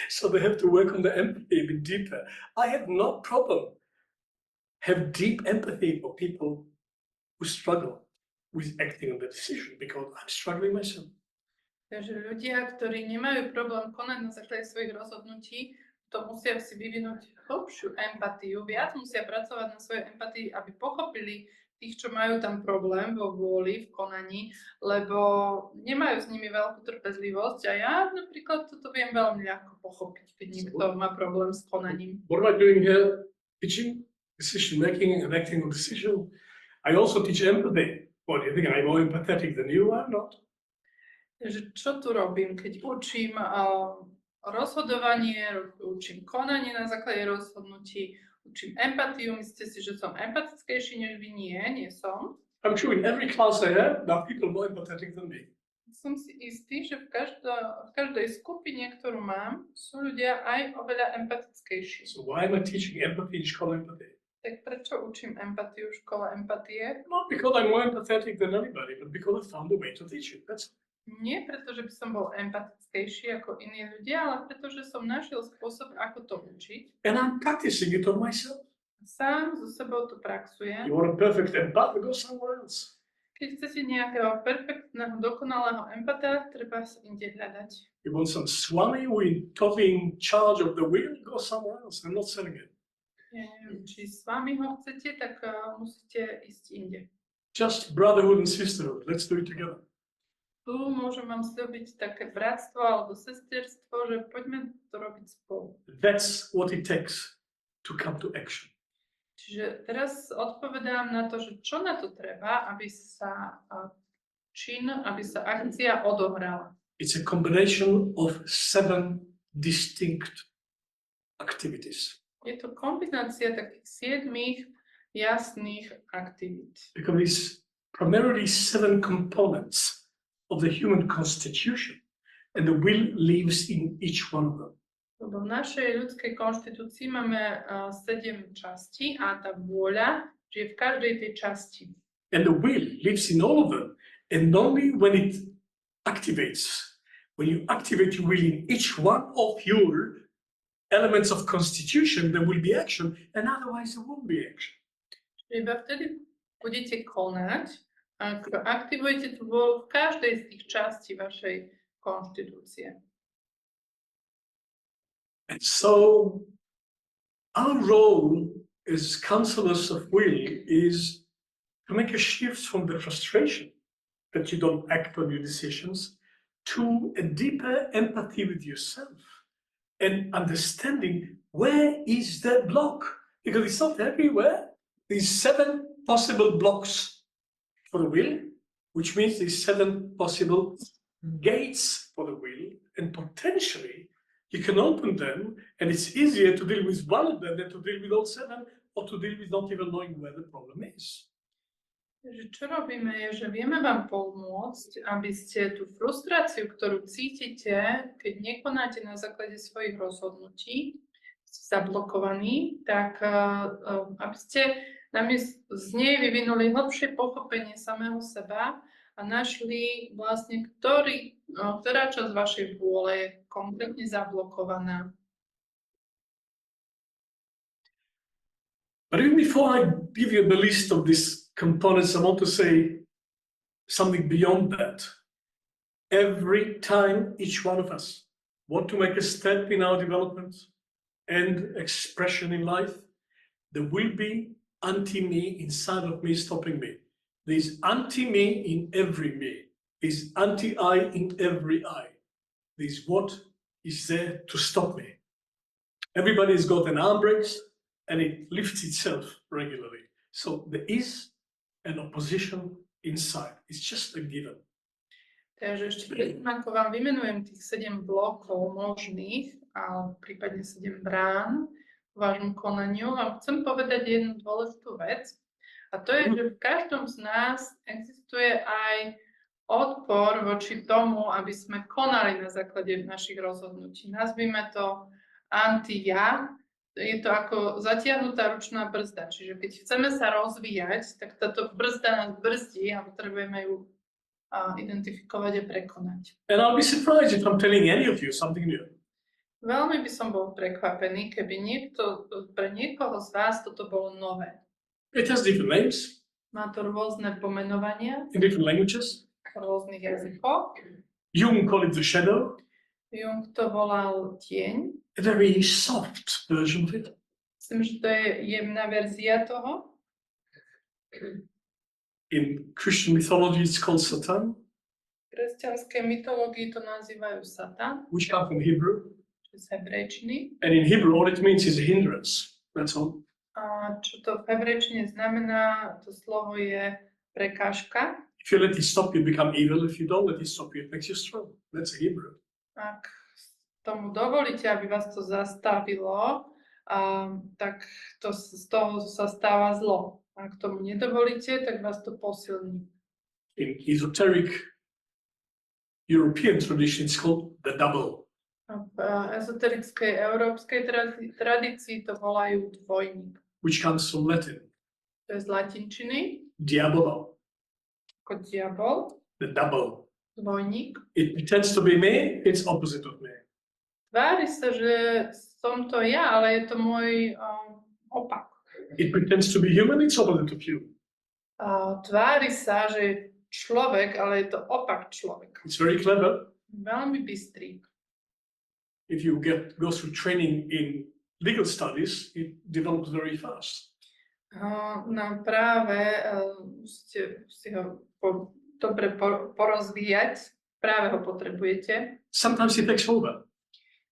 So they have to work on the empathy a bit deeper. I have no problem have deep empathy for people who struggle with acting on the decision because I'm struggling myself. Takže ľudia, ktorí nemajú problém konať na základe svojich rozhodnutí, to musia si vyvinúť hlbšiu empatiu, viac musia pracovať na svojej empatii, aby pochopili tých, čo majú tam problém vo vôli, v konaní, lebo nemajú s nimi veľkú trpezlivosť a ja napríklad toto viem veľmi ľahko pochopiť, keď niekto má problém s konaním. What am I doing here? Teaching decision making and acting on decision. I also teach empathy. What do you think? I'm more empathetic than you? I'm not. Takže čo tu robím, keď učím rozhodovanie, učím konanie na základe rozhodnutí, učím empatiu. Myslíte si, že som empatickejší než vy? Nie som. I'm sure in every class I have, there are people more empathetic than me. Som si istý, že v každej skupine, ktorú mám, sú ľudia aj oveľa empatickejší. So why am I teaching empathy in škole empathy? Tak prečo učím empatiu v škole empatie? Not because I'm more empathetic than anybody, but because I found a way to teach it. That's Nie preto, že by som bol empatickejší ako iní ľudia, ale preto, že som našiel spôsob, ako to učiť. and I'm practicing it on myself. Sám so sebou to praxujem. You want a perfect empath? Go somewhere else. Keď chcete nejakého perfektného, dokonalého empata, treba sa inde hľadať. You want some swami who is totally in charge of the wheel? Go somewhere else. I'm not selling it. Ja neviem, či s vami ho chcete, tak musíte ísť inde. Just brotherhood and sisterhood. Let's do it together. Tu môžem vám sľubiť také bratstvo alebo sesterstvo, že poďme to robiť spolu. That's what it takes to come to action. Čiže teraz odpovedám na to, že čo na to treba, aby sa akcia odohrala. It's a combination of 7 distinct activities. Je to kombinácia takých 7 jasných aktivít. Because it's primarily 7 components of the human constitution, and the will lives in each one of them. Lebo v našej ľudskej konštitúcii máme 7 častí a tá vôľa žije v každej tej časti. And the will lives in all of them, and only when it activates, when you activate your will in each one of your elements of constitution, there will be action, and otherwise there won't be action. Iba vtedy budete konať, ak aktivujete tú vôľu v každej z tých častí vašej konštitúcie. And so our role as counselors of will is to make a shift from the frustration that you don't act on your decisions to a deeper empathy with yourself and understanding where is the block, because it's not everywhere. These 7 possible blocks for the will, which means there's 7 possible gates for the will, and potentially you can open them, and it's easier to deal with one of them than to deal with all 7, or to deal with not even knowing where the problem is. Čo robíme je, že vieme vám pomôcť, aby ste tú frustráciu, ktorú cítite, keď nekonáte na základe svojich rozhodnutí, ste zablokovaní, tak aby ste z nej vyvinuli hlbšie pochopenie samého seba a našli vlastne, ktorá časť vašej vôle je konkrétne zablokovaná. But even before I give you the list of these components, I want to say something beyond that. Every time each one of us want to make a step in our development and expression in life, there will be anti-me inside of me stopping me. There's anti-me in every me. There's anti-I in every I. There's what is there to stop me. Everybody's got an arm brakes and it lifts itself regularly. So there is an opposition inside. It's just a given. Takže ešte predtým, ako vám vymenujem tých 7 blokov možných, alebo prípadne 7 brán v vášom konaniu, vám chcem povedať jednu dôležitú vec. A to je, že v každom z nás existuje aj odpor voči tomu, aby sme konali na základe našich rozhodnutí. Nazvime to anti-ja. Je to ako zatiahnutá ručná brzda. Čiže keď chceme sa rozvíjať, tak táto brzda nás brzdí a potrebujeme ju identifikovať a prekonať. And I'll be surprised if I'm telling any of you something new. Veľmi by som bol prekvapený, keby pre niekoho z vás toto bolo nové. It has different names. Má to rôzne pomenovania In different languages. v rôznych jazykoch. Jung called it the shadow. Jung to volal tieň. A very soft version of it. Myslím, že to je jemná verzia toho. In Christian mythology, it's called Satan, V kresťanskej mytológii to nazývajú Satan, which comes from Hebrew. čo z hebrejčiny. And in Hebrew, all it means is a hindrance. That's all. A čo to v hebrejčine znamená, to slovo je prekážka. If you let it stop you, become evil. If you don't let it stop you, it makes you strong. That's Hebrew. Ak tomu dovolíte, aby vás to zastavilo, tak z toho sa stáva zlo. Ak tomu nedovolíte, tak vás to posilní. In esoteric European tradition, it's called the double. V ezoterickej európskej tradícii to volajú dvojník. Which comes from Latin. To je z latinčiny. Diabolo. Ako diabol. The double. Dvojník. It pretends to be me, it's opposite of me. Tvári sa, že som to ja, ale je to môj opak. It pretends to be human, it's opposite of you. Tvári sa, že je človek, ale je to opak človeka. It's very clever. Veľmi bystrý. If you go through training in legal studies, it develops very fast. Práve musíte si ho dobre porozvíjať, práve ho potrebujete. Sometimes it takes over.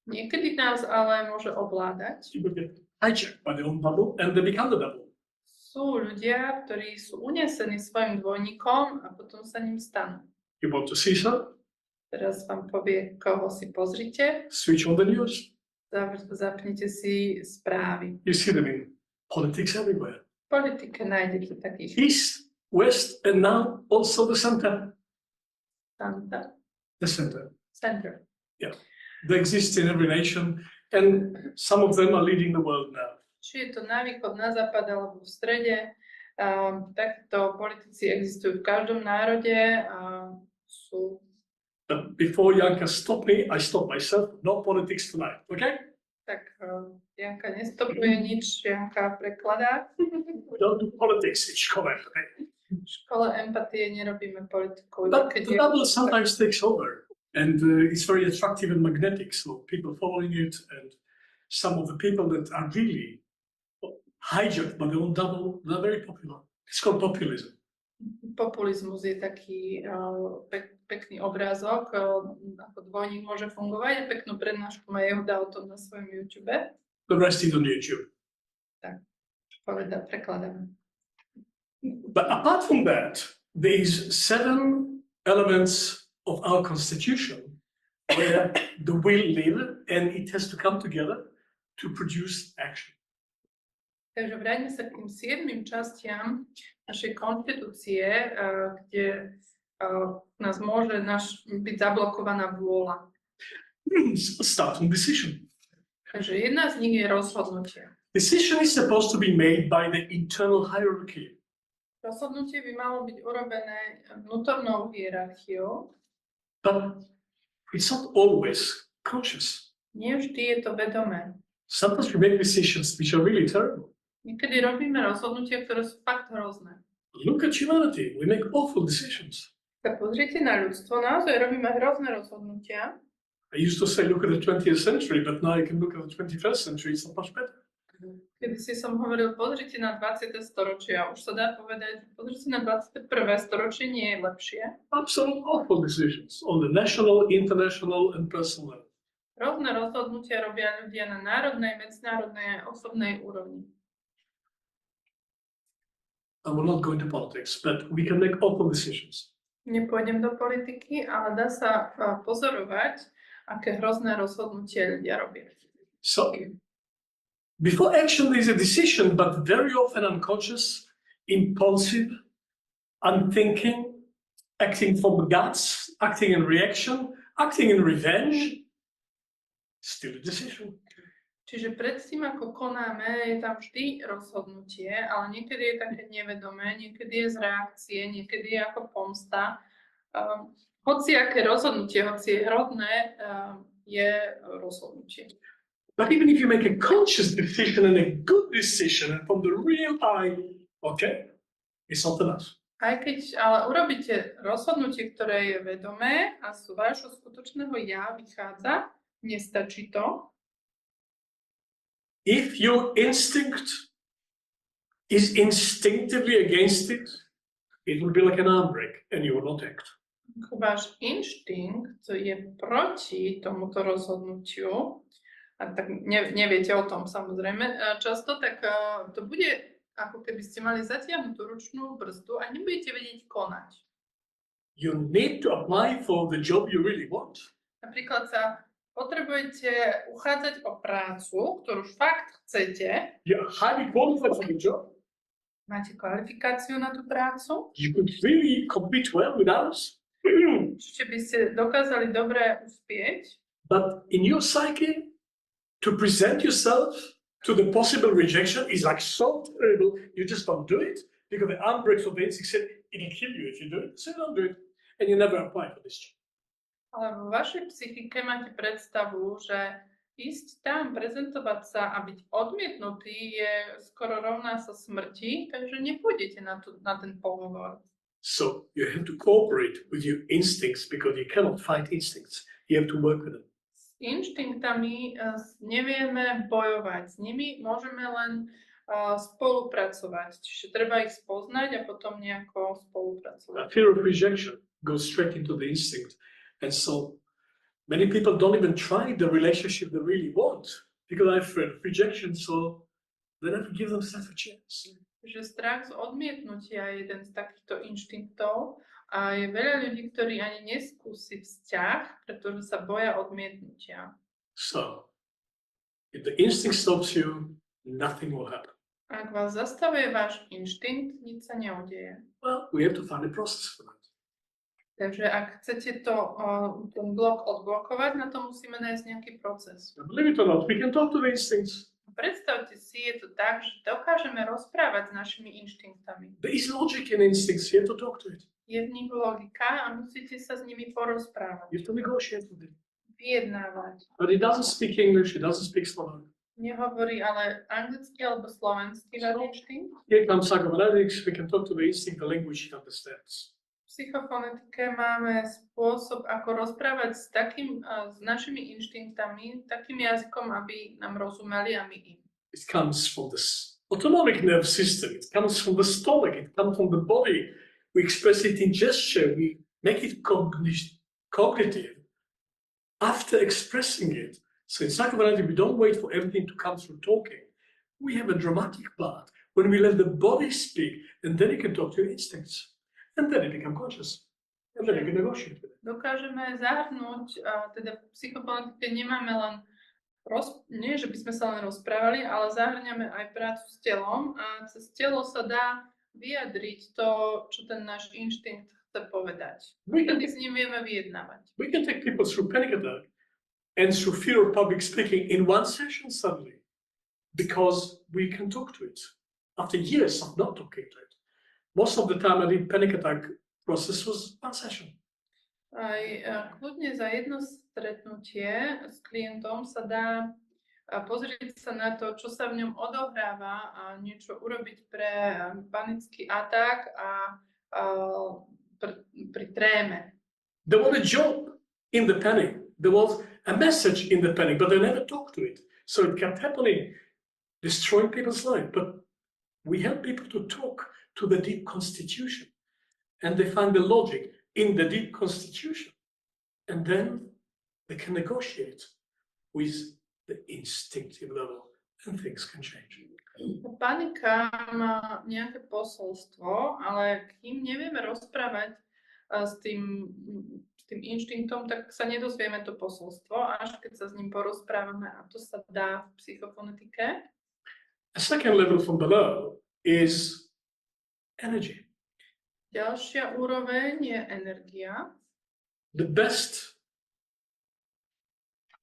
Niekedy nás ale môže ovládať. People get hijacked by their own bubble and they become the double. Sú ľudia, ktorí sú unesení svojim dvojníkom a potom sa ním stanú. You want to see some? Teraz vám povie, koho si pozrite. Switch on the news. Zapnite si správy. You see them in politics everywhere. V politike nájdete takých. East, west, and now also the center. Santa. The center. Center. Yeah. They exist in every nation, and some of them are leading the world now. Či je to na východ, na západ alebo v strede, takto politici existujú v každom národe. Sú. But before Janka stopped me, I stopped myself. No politics tonight, okay? Tak Janka nestopuje nič, Janka prekladá. We don't do politics, it's correct, okay? V škole empatie nerobíme politiku. But the double sometimes takes over, and it's very attractive and magnetic, so people following it, and some of the people that are really hijacked by their own double, they're very popular. It's called populism. Populizmus je taký pekný obrázok, ako dvojník môže fungovať. Peknú prednášku má Yehuda o tom na svojom YouTube. The rest is on YouTube. Tak, prekladám. But apart from that, there is 7 elements of our constitution where the will live and it has to come together to produce action. Takže vráťme sa k tým 7 častiam našej konštitúcie, kde nás môže byť zablokovaná vôľa. Start from decision. Takže jedna z nich je rozhodnutie. Decision is supposed to be made by the internal hierarchy. Rozhodnutie by malo byť urobené vnútornou hierarchiou. But it's not always conscious. Nie vždy je to vedomé. Sometimes we make decisions which are really terrible. Niekedy robíme rozhodnutia, ktoré sú fakt hrozné. Look at humanity. We make awful decisions. Tak pozrite na ľudstvo, naozaj robíme hrozné rozhodnutia. I used to say, look at the 20th century, but now I can look at the 21st century. It's not much better. Kedy si som hovoril, pozrite na 20. storočie a už sa dá povedať, pozrite na 21. storočie, nie je lepšie. Absolute awful decisions on the national, international, and personal level. Rôzne rozhodnutia robia ľudia na národnej, medzinárodnej a osobnej úrovni. I will not go into politics, but we can make awful decisions. Nepôjdem do politiky, ale dá sa pozorovať, aké hrozné rozhodnutia ľudia robia. So, before action there is a decision, but very often unconscious, impulsive, unthinking, acting from the guts, acting in reaction, acting in revenge, still a decision. Čiže predtým, ako konáme, je tam vždy rozhodnutie, ale niekedy je také nevedomé, niekedy je z reakcie, niekedy je ako pomsta. Hoci aké rozhodnutie, hoci je hrozné, je rozhodnutie. But even if you make a conscious decision and a good decision and from the real I, okay, it's not enough. Aj keď ale urobíte rozhodnutie, ktoré je vedomé a z vášho skutočného ja vychádza, nestačí to. If your instinct is instinctively against it, it will be like an arm break and you will not act. Váš inštinkt je proti tomuto rozhodnutiu, a tak neviete o tom samozrejme často, tak to bude ako keby ste mali zatiahnutú ručnú brzdu a nebudete vedieť konať. You need to apply for the job you really want. Napríklad sa Potrebujete uchádzať o prácu, ktorú fakt chcete. You're highly qualified for the job. Máte kvalifikáciu na tú prácu. You could really compete well with others. Určite by ste dokázali dobre uspieť. But in your psyche, to present yourself to the possible rejection is like so terrible, you just don't do it because the handbrakes of the instinct said it'll kill you if you do it, so don't do it, and you never apply for this job. Ale vo vašej psychike máte predstavu, že ísť tam, prezentovať sa a byť odmietnutý je skoro rovná sa smrti, takže nepôjdete na ten pohovor. So you have to cooperate with your instincts because you cannot fight instincts. You have to work with them. S inštinktami nevieme bojovať, s nimi môžeme len spolupracovať. Čiže treba ich spoznať a potom nejako spolupracovať. Fear of rejection goes straight into the instinct. And so many people don't even try the relationship they really want because they're afraid of rejection, so they never give themselves a chance. Že strach z odmietnutia je jeden z takýchto inštinktov a je veľa ľudí, ktorí ani neskúsi vzťah, pretože sa boja odmietnutia. So, if the instinct stops you, nothing will happen. Ak vás zastavuje váš inštinkt, nič sa neudeje. Well, we have to find a process for that. Takže ak chcete ten blok odblokovať, na to musíme nájsť nejaký proces. Believe it or not, we can talk to the instincts. Predstavte si, je to tak, že dokážeme rozprávať s našimi inštinktami. There is logic in instincts, you have to talk to it. Je v nich logika a musíte sa s nimi porozprávať. You have to negotiate with it. Vyjednávať. But it doesn't speak English, it doesn't speak Slovak. Nehovorí ale anglicky alebo slovensky váš inštinkt. Here comes Psychophonetics, we can talk to the instinct, the language it understands. V psychofonetike máme spôsob, ako rozprávať s našimi inštinktami takým jazykom, aby nám rozumeli a my im. It comes from the autonomic nervous system, it comes from the stomach, it comes from the body. We express it in gesture, we make it cognitive. After expressing it, so in psychoanalysis, we don't wait for everything to come through talking. We have a dramatic part when we let the body speak, and then you can talk to your instincts. And then you become conscious. And then you can negotiate with it. Dokážeme zahrnúť, teda v psychofonetike nemáme len nie, že by sme sa len rozprávali, ale zahrňame aj prácu s telom a cez telo sa dá vyjadriť to, čo ten náš inštinkt chce povedať. Vtedy s ním vieme vyjednávať. We can take people through panic attack and through fear of public speaking in one session suddenly because we can talk to it after years of not talking to it. Most of the time I did panic attack process was one session. Aj kľudne za jedno stretnutie s klientom sa dá pozrieť sa na to, čo sa v ňom odohráva a niečo urobiť pre panický atak a pri tréme. There was a joke in the panic. There was a message in the panic, but they never talked to it. So it kept happening, destroying people's life. But we help people to talk to the deep constitution. And they find the logic in the deep constitution. And then they can negotiate with the instinctive level and things can change. Panika má nejaké posolstvo, ale kým nevieme rozprávať s tým inštinktom, tak sa nedozvieme to posolstvo, až keď sa s ním porozprávame, a to sa dá v psychofonetike. A second level from below is energy. Ďalšia úroveň je energia. The best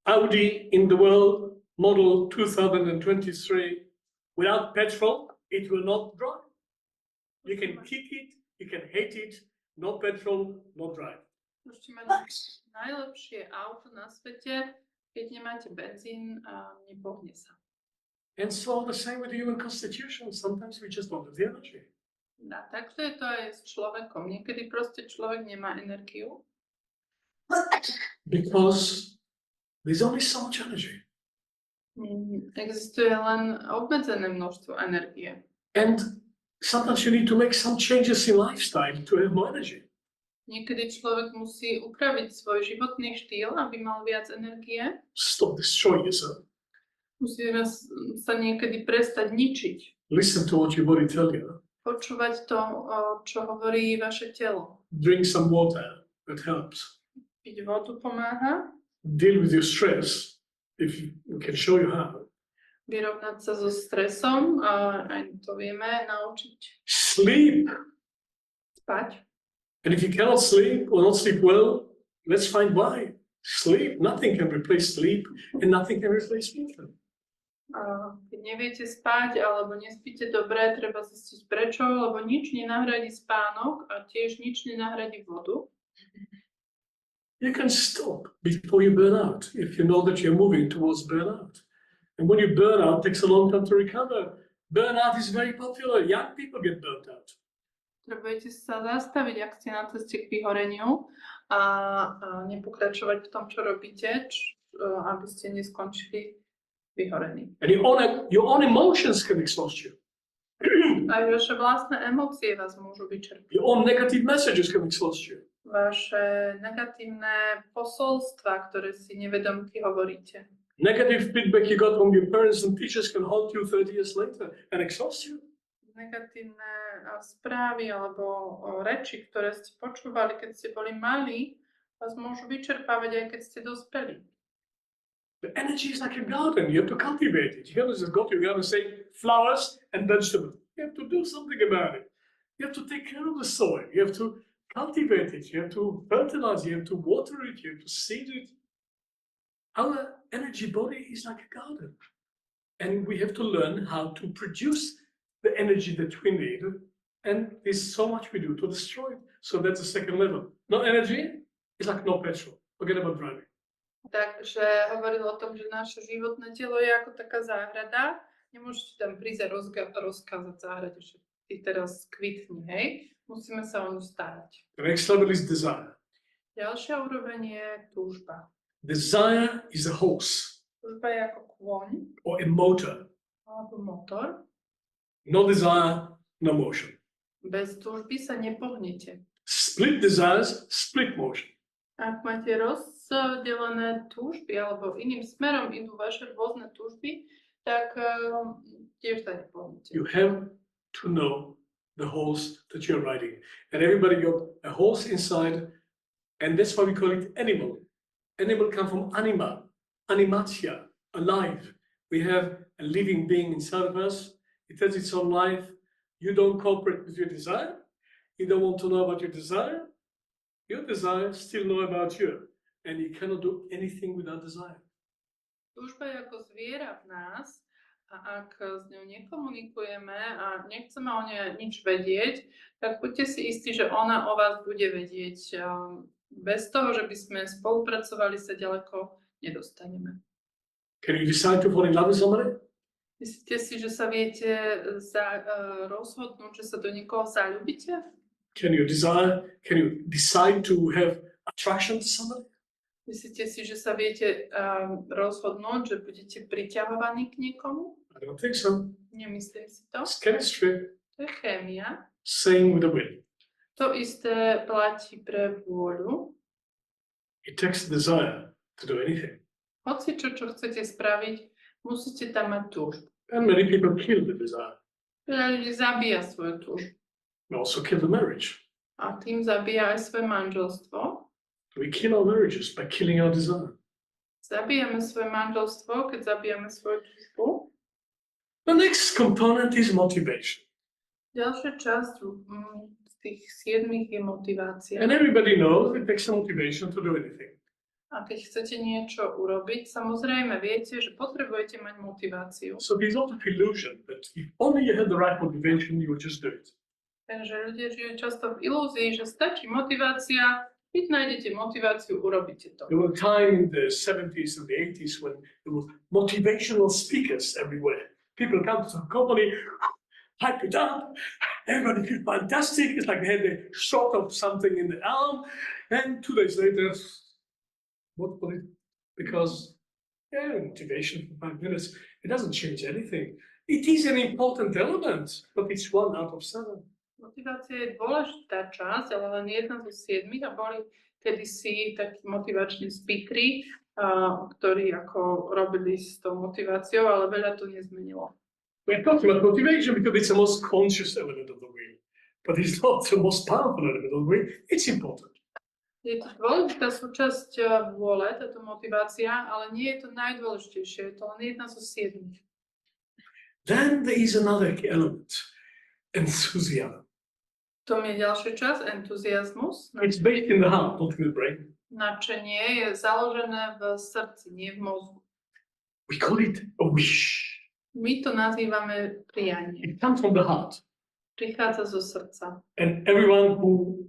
Audi in the world, model 2023, without petrol, it will not drive. You can kick it, you can hate it, no petrol, no drive. Môžete mať najlepšie auto na svete, keď nemáte benzín, nepohne sa. And so the same with the human constitution. Sometimes we just don't have the energy. A takto je to aj s človekom. Niekedy proste človek nemá energiu. Because there's only so much energy. Existuje len obmedzené množstvo energie. And sometimes you need to make some changes in lifestyle to have more energy. Niekedy človek musí upraviť svoj životný štýl, aby mal viac energie. Stop destroying yourself. Musíme sa niekedy prestať ničiť. Listen to what your body tells you. Počúvať to, čo hovorí vaše telo. Drink some water, that helps. Piť vodu pomáha. deal with your stress, if we can show you how. Vyrovnať sa so stresom, aj to vieme naučiť. Sleep. Spať. And if you cannot sleep or not sleep well, let's find why. Sleep, nothing can replace sleep, and nothing can replace movement. Keď neviete spať alebo nespíte dobre, treba zistiť prečo, lebo nič nenahradí spánok a tiež nič nenahradí vodu. You can stop before you burn out if you know that you're moving towards burnout. And when you burn out, it takes a long time to recover. Burnout is very popular. Young people get burnt out. Trebujete sa zastaviť, ak ste na ceste k vyhoreniu a nepokračovať v tom, čo robíte, aby ste neskončili vyhorení. And your own emotions can exhaust you. Aj vaše vlastné emócie vás môžu vyčerpať. Your own negative messages can exhaust you. Vaše negatívne posolstva, ktoré si nevedomky hovoríte. Negative feedback you got from your parents and teachers can haunt you 30 years later and exhaust you. Negatívne správy alebo reči, ktoré ste počúvali, keď ste boli malí, vás môžu vyčerpávať aj keď ste dospeli. The energy is like a garden. You have to cultivate it. You can't just go to your garden and say flowers and vegetables. You have to do something about it. You have to take care of the soil. You have to cultivate it. You have to fertilize. You have to water it. You have to seed it. Our energy body is like a garden. And we have to learn how to produce the energy that we need. And there's so much we do to destroy it. So that's the second level. No energy is like no petrol. Forget about driving. Takže hovoril o tom, že naše životné telo je ako taká záhrada. Nemôžete tam prísť a rozkázať záhrade, že ty teraz kvitni, hej? Musíme sa o ňu starať. The next level is desire. Ďalšia úroveň je túžba. Desire is a horse. Túžba je ako kôň. Or a motor. Alebo motor. No desire, no motion. Bez túžby sa nepohnete. Split desires, split motion. Ak máte rozdelené túžby alebo iným smerom idú vaše rôzne túžby, tak tiež sa nepohnete. You have to know the horse that you're riding. And everybody got a horse inside, and that's why we call it animal. Animal come from anima, animatia, alive. We have a living being inside of us. It has its own life. You don't cooperate with your desire. You don't want to know about your desire. Your desire still know about you. And you cannot do anything without desire. Túžba je ako zviera v nás a ak s ňou nekomunikujeme a nechceme o nej nič vedieť, tak buďte si istí, že ona o vás bude vedieť. Bez toho, že by sme spolupracovali, sa ďaleko nedostaneme. Can you decide to fall in love with somebody? Myslíte si, že sa viete rozhodnúť, že sa do niekoho zaľúbite? Can you decide to have attraction to somebody? Myslíte si, že sa viete rozhodnúť, že budete priťahovaní k niekomu? I don't think so. Nemyslím si to. It's chemistry. To je chémia. Same with the will. To isté platí pre vôľu. It takes desire to do anything. Hoci čo chcete spraviť, musíte tam mať túžbu. And many people kill the desire. Veľa ľudí zabíja svoju túžbu. We also kill the marriage. A tým zabíja aj svoje manželstvo. We kill our marriages by killing our desire. Zabijame svoje manželstvo, keď zabijame svoju túžbu. The next component is motivation. Ďalšia časť z tých 7 je motivácia. And everybody knows it takes some motivation to do anything. A keď chcete niečo urobiť, samozrejme viete, že potrebujete mať motiváciu. So there's a lot of illusion that if only you had the right motivation, you would just do it. Takže ľudia žijú často v ilúzii, že stačí motivácia, keď nájdete motiváciu, urobíte to. There was a time in the 70s and the 80s when there was motivational speakers everywhere. People come to the company, hype it up, everybody feels fantastic. It's like they had a shot of something in the arm, and 2 days later, what was it? Because motivation for 5 minutes, it doesn't change anything. It is an important element, but it's 1 out of 7. Motivácia je dôležitá časť, ale len 1 zo 7 a boli kedysi takí motivační speakery, ktorí ako robili s tou motiváciou, ale veľa to nezmenilo. We're talking about motivation because it's the most conscious element of the will, but it's not the most powerful element of the will. It's important. Je to dôležitá súčasť vôle, táto motivácia, ale nie je to najdôležitejšie, je to len jedna zo 7. Then there is another element, enthusiasm. To je ďalšia časť, entuziasmus. It's based in the heart, not in the brain. Nadšenie je založené v srdci, nie v mozgu. We call it a wish. My to nazývame prianie. It comes from the heart. Prichádza zo srdca. And everyone who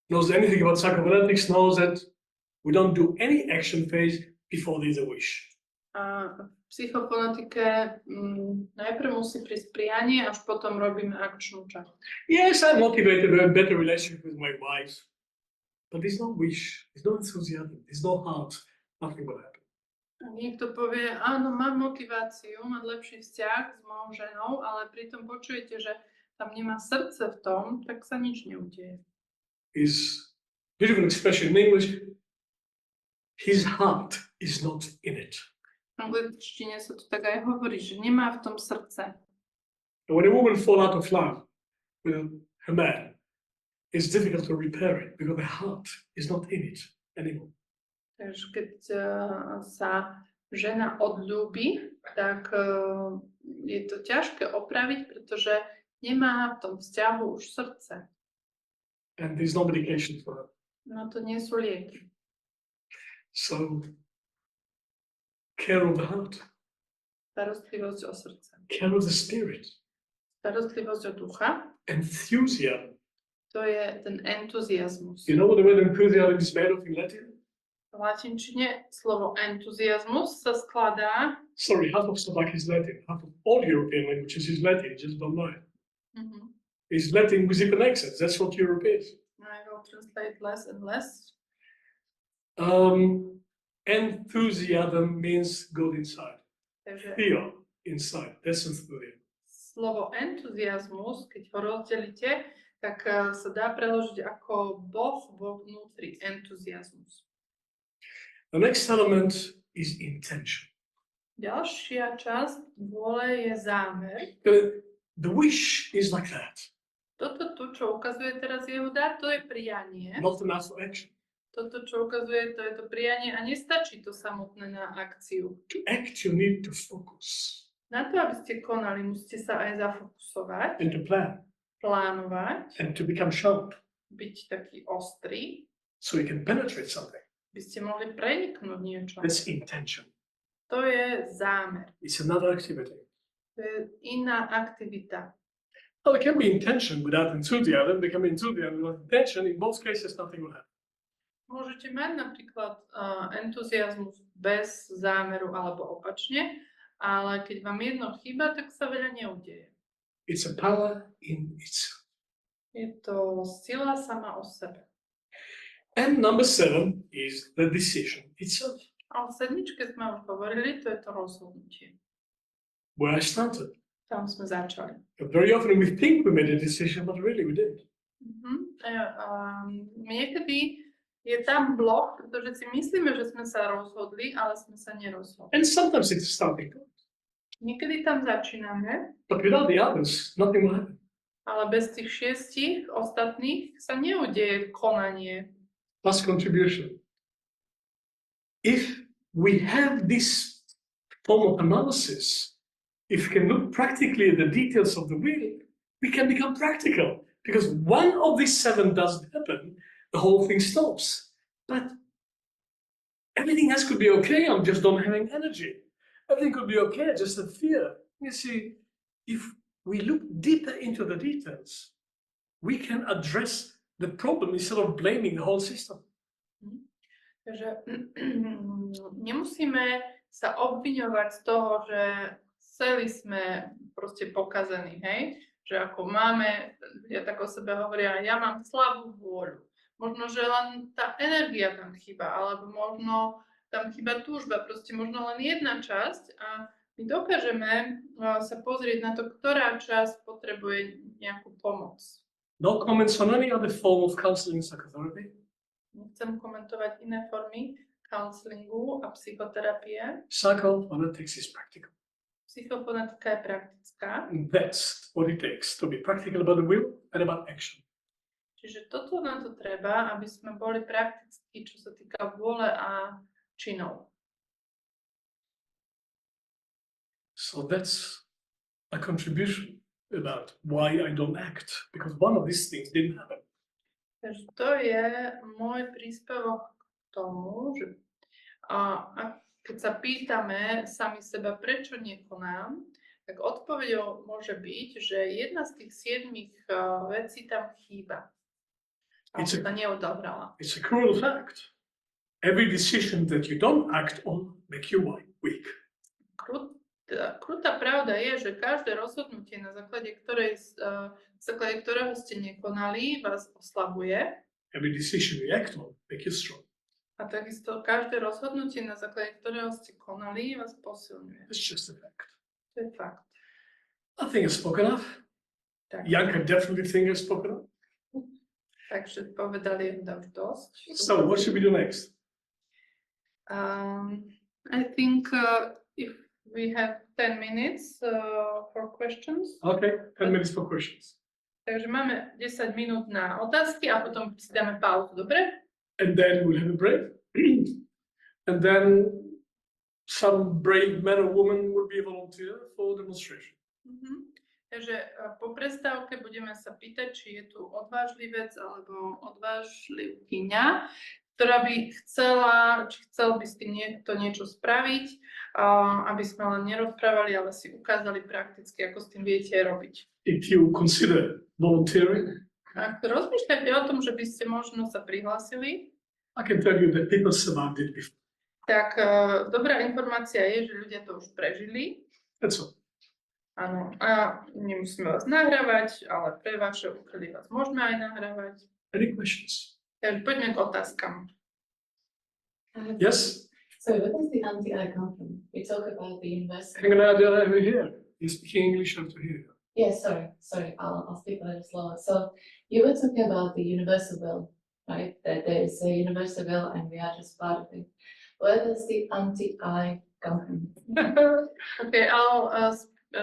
knows anything about psychophonetics knows that we don't do any action phase before there's a wish. A v psychofonetike najprv musí prísť prianie, až potom robíme akčnú časť. Yes, I'm motivated to have a better relationship with my wife. But there's no wish, there's no enthusiasm, there's no heart, nothing will happen. A niekto povie, áno, mám motiváciu mať lepší vzťah s mojou ženou, ale pritom počujete, že tam nemá srdce v tom, tak sa nič neudeje. Is beautiful expression in English, his heart is not in it. V angličtine sa to tak aj hovorí, že nemá v tom srdce. And when a woman falls out of love with her man, it's difficult to repair it because the heart is not in it anymore. Takže keď sa žena odľúbi, tak je to ťažké opraviť, pretože nemá v tom vzťahu už srdce. And there's no medication for her. No to nie sú lieky. So, care of the heart, Starostlivosť o srdce. care of the spirit, Starostlivosť o ducha, enthusiasm. to je ten entuziasmus. You know what the word enthusiasm is made of in Latin? V latinčine slovo entuziasmus sa skladá. Sorry, half of Slovak is Latin, half of all European languages is Latin, just don't know it. It's Latin with different accents, that's what Europe is. I will translate less and less. Enthusiasm means good inside. Takže Fear inside, that's enthusiasm. slovo entuziasmus, keď ho rozdelíte, tak sa dá preložiť ako Boh vo vnútri, entuziasmus. The next element is intention. Ďalšia časť vôle je zámer. The wish is like that, Toto tu, čo ukazuje teraz Yehuda, to je prianie. not enough for action. Toto, čo ukazuje, to je to prianie a nestačí to samotné na akciu. To act, you need to focus Na to, aby ste konali, musíte sa aj zafokusovať, and to plan plánovať, and to become sharp byť taký ostrý, so you can penetrate something. by ste mohli preniknúť niečo. That's intention. To je zámer. It's another activity. To je iná aktivita. Well, it can be intention without enthusiasm, there can be enthusiasm without intention. In both cases, nothing will happen. Môžete mať napríklad entuziasmus bez zámeru alebo opačne, ale keď vám jedno chýba, tak sa veľa neudeje. It's a power in itself. Je to sila sama o sebe. And number 7 is the decision itself. A o sedmičke sme už hovorili, to je to rozhodnutie. Where I started. Tam sme začali. But very often we think we made a decision, but really we didn't. Niekedy je tam blok, pretože si myslíme, že sme sa rozhodli, ale sme sa nerozhodli. And sometimes it's a starting point. Niekedy tam začíname, But without the others, nothing will happen. ale bez tých 6 ostatných sa neudeje konanie. Plus contribution. If we have this form of analysis, if we can look practically at the details of the will, we can become practical. Because one of these 7 doesn't happen, the whole thing stops. But everything else could be okay, I'm just not having energy. Everything could be okay, I just have fear. You see, if we look deeper into the details, we can address the problem instead of blaming the whole system. Takže nemusíme sa obviňovať z toho, že celý sme proste pokazení, hej? Že ako máme, ja tak o sebe hovoria, ja mám slabú vôľu. Možno, že len tá energia tam chýba, alebo možno tam chýba túžba, proste možno len jedna časť a my dokážeme sa pozrieť na to, ktorá časť potrebuje nejakú pomoc. No comments on any other form of counseling psychotherapy? Nechcem komentovať iné formy counselingu a psychoterapie. Psychophonetics is practical. Psychofonetika je praktická. And that's what it takes to be practical about the will and about action. Čiže toto na to treba, aby sme boli praktickí, čo sa týka vôle a činov. So that's a contribution about why I don't act, because one of these things didn't happen. Takže to je môj príspevok k tomu, že keď sa pýtame sami seba, prečo nekonám, tak odpoveďou môže byť, že jedna z tých 7 vecí tam chýba. Alebo sa neodohrala. It's a cruel fact. Every decision that you don't act on make you weak. Krutá pravda je, že každé rozhodnutie, na základe ktorého ste nekonali, vás oslabuje. Every decision you act on make you strong. A takisto každé rozhodnutie, na základe ktorého ste konali, vás posilňuje. It's just a fact. To je fakt. I think I've spoken enough. Tak. Janka definitely think I've spoken enough. Takže povedali už dosť. So what should we do next? I think if we have 10 minutes for questions. Okay, 10 minutes for questions. Takže máme 10 minút na otázky a potom si dáme pauzu, dobre? And then we'll have a break. And then some brave man or woman will be a volunteer for demonstration. Takže po prestávke budeme sa pýtať, či je tu odvážlivec alebo odvážlivkyňa, ktorá by chcel by s tým niekto niečo spraviť, aby sme len nerozprávali, ale si ukázali prakticky, ako s tým viete robiť. If you consider volunteering, ak rozmýšľate o tom, že by ste možno sa prihlásili, I can tell you that people survived it before. tak dobrá informácia je, že ľudia to už prežili. That's all. Áno, a nemusíme vás nahrávať, ale pre vaše účely vás môžeme aj nahrávať. Any questions? Takže poďme k otázkam. Yes? So what does the anti-I come from? We talk about the universal. Hang on, over here. You're speaking English over here. Yeah, sorry, I'll speak a little slower. So you were talking about the universal will, right? That there is a universal will and we are just part of it. Where does the anti-I come from? Okay, I'll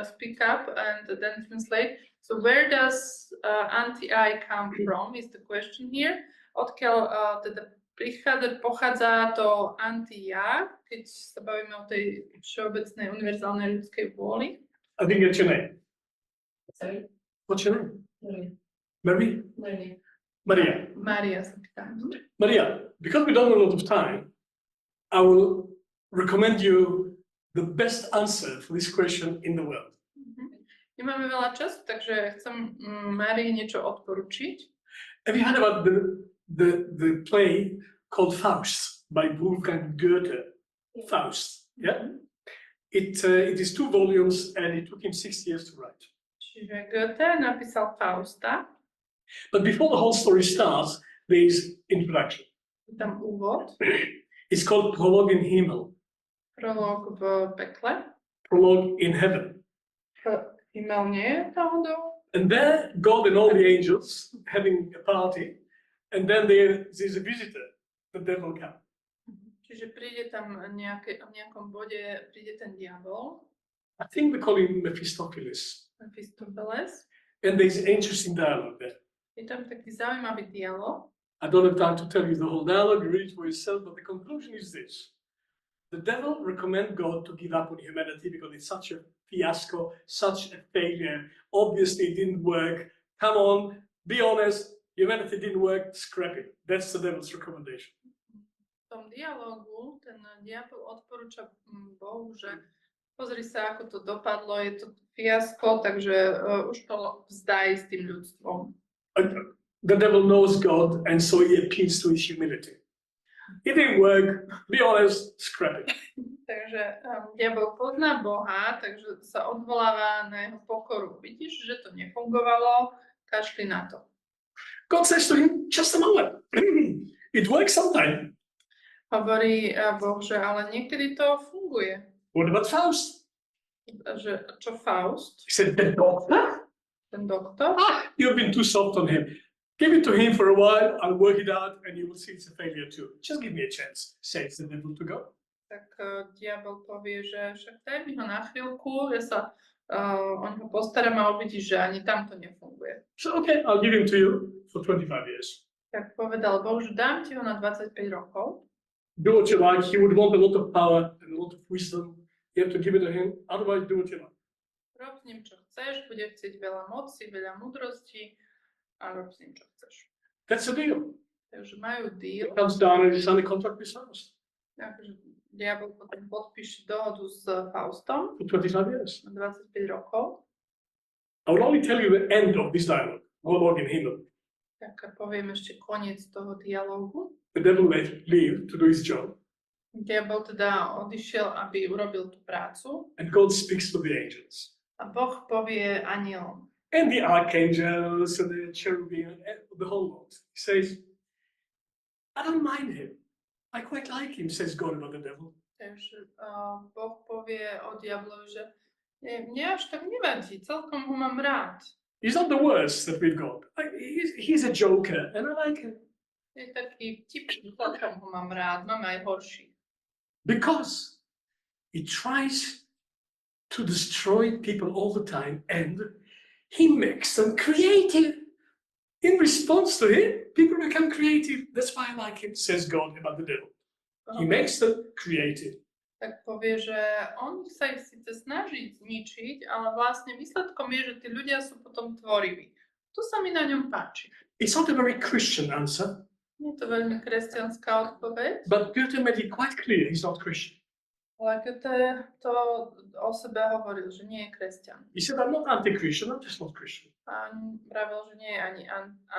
speak up and then translate. So where does anti-I come from is the question here. Odkiaľ teda pochádza to anti-ja, keď sa bavíme o tej všeobecnej univerzálnej ľudskej vôli? I think that's your name. Sorry? What's your name? Maria. Marie? Maria. Maria. Maria sa pýtam. Maria, because we don't have a lot of time, I will recommend you the best answer for this question in the world. Nemáme veľa času, takže chcem Marii niečo odporučiť. Have you heard about the play called Faust by Wolfgang Goethe? Yeah. Faust, yeah? It is 2 volumes and it took him 6 years to write. Čiže Goethe napísal Fausta. But before the whole story starts, there is introduction. Je tam úvod. It's called Prologue in Himmel. Prolog v pekle. Prologue in Heaven. Himmel nie je náhodou. And there, God and all the angels having a party, and then there's a visitor, the devil comes. Čiže príde tam v nejakom bode, príde ten diabol. I think we call him Mephistopheles. Mephistopheles. And there's an interesting dialogue there. Je tam taký zaujímavý dialog. I don't have time to tell you the whole dialogue, read it for yourself, but the conclusion is this. The devil recommends God to give up on humanity because it's such a fiasco, such a failure. Obviously it didn't work. Come on, be honest, humanity didn't work, scrap it. That's the devil's recommendation. V tom dialogu ten diabol odporúča Bohu, že pozri sa, ako to dopadlo, je to fiasko, takže už to vzdaj s tým ľudstvom. The devil knows God, and so he appeals to his humility. It didn't work, be honest, scrap it. Takže diabol pozná Boha, takže sa odvoláva na jeho pokoru. Vidíš, že to nefungovalo, kašli na to. God says to him, just a moment. It works sometime. Hovorí Boh, že ale niekedy to funguje. What about Faust? Že, čo Faust? He said, the doctor? Ten doktor? You've been too soft on him. Give it to him for a while, I'll work it out, and you will see it's a failure too. Just give me a chance, says the devil to go. Tak diabol povie, že však daj mi ho na chvíľku, ja sa o neho postaram a uvidíš, že ani tam to nefunguje. So, okay, I'll give him to you for 25 years. Tak povedal Boh, že dám ti ho na 25 rokov. Do what you like. He would want a lot of power and a lot of wisdom. You have to give it to him. Otherwise, do what you like. Rob s ním, čo chceš, bude chcieť veľa moci, veľa múdrosti a rob s ním, čo chceš. That's the deal. Takže majú He deal. comes down and he signs a contract with us Takže diabol potom podpíše dohodu s Faustom for 25 years. na 25 rokov. I would only tell you the end of this dialogue. Monologue in Hindú. Tak poviem ešte koniec toho dialógu. The devil may leave to do his job, Diabol teda odišiel, aby urobil tú prácu and God speaks to the angels. a Boh povie anielom. And the archangels and the cherubim and the whole lot. He says, I don't mind him. I quite like him, says God about the devil. Takže Boh povie o diablovi, že mne až tak nevadí, celkom ho mám rád. He's not the worst that we've got. He's a joker, and I like him. Je taký vtipný, celkom ho mám rád, mám aj horší. Because he tries to destroy people all the time, and he makes them creative. In response to him, people become creative. That's why I like him, says God about the devil. He makes them creative. Tak povie, že on sa ich síce snaží zničiť, ale vlastne výsledkom je, že tí ľudia sú potom tvoriví. To sa mi na ňom páči. It's not a very Christian answer, Je to veľmi kresťanská odpoveď, but Goethe made it quite clear he's not Christian. ale Goethe to o sebe hovoril, že nie je kresťan. He said, I'm not anti-Christian, I'm just not Christian. A pravil, že nie je ani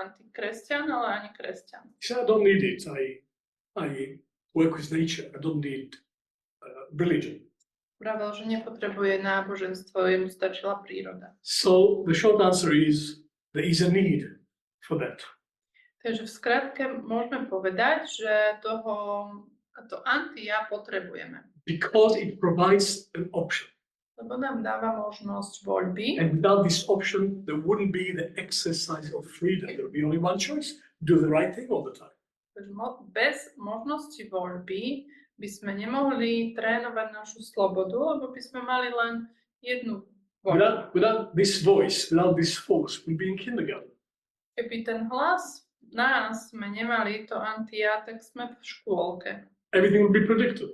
antikresťan, ale ani kresťan. He said, I don't need it. I work with nature. I don't need religion. Pravil, že nepotrebuje náboženstvo, jemu stačila príroda. So the short answer is there is a need for that. Takže v skratke môžeme povedať, že to anti-ja potrebujeme. Because it provides an option. Lebo nám dáva možnosť voľby. And without this option, there wouldn't be the exercise of freedom. There would be only one choice, do the right thing all the time. Takže bez možnosti voľby by sme nemohli trénovať našu slobodu, lebo by sme mali len jednu voľbu. Without this voice, without this force, we'd be in kindergarten. Keby ten hlas nás sme nemali, to anti-ja, tak sme v škôlke. Everything would be predicted.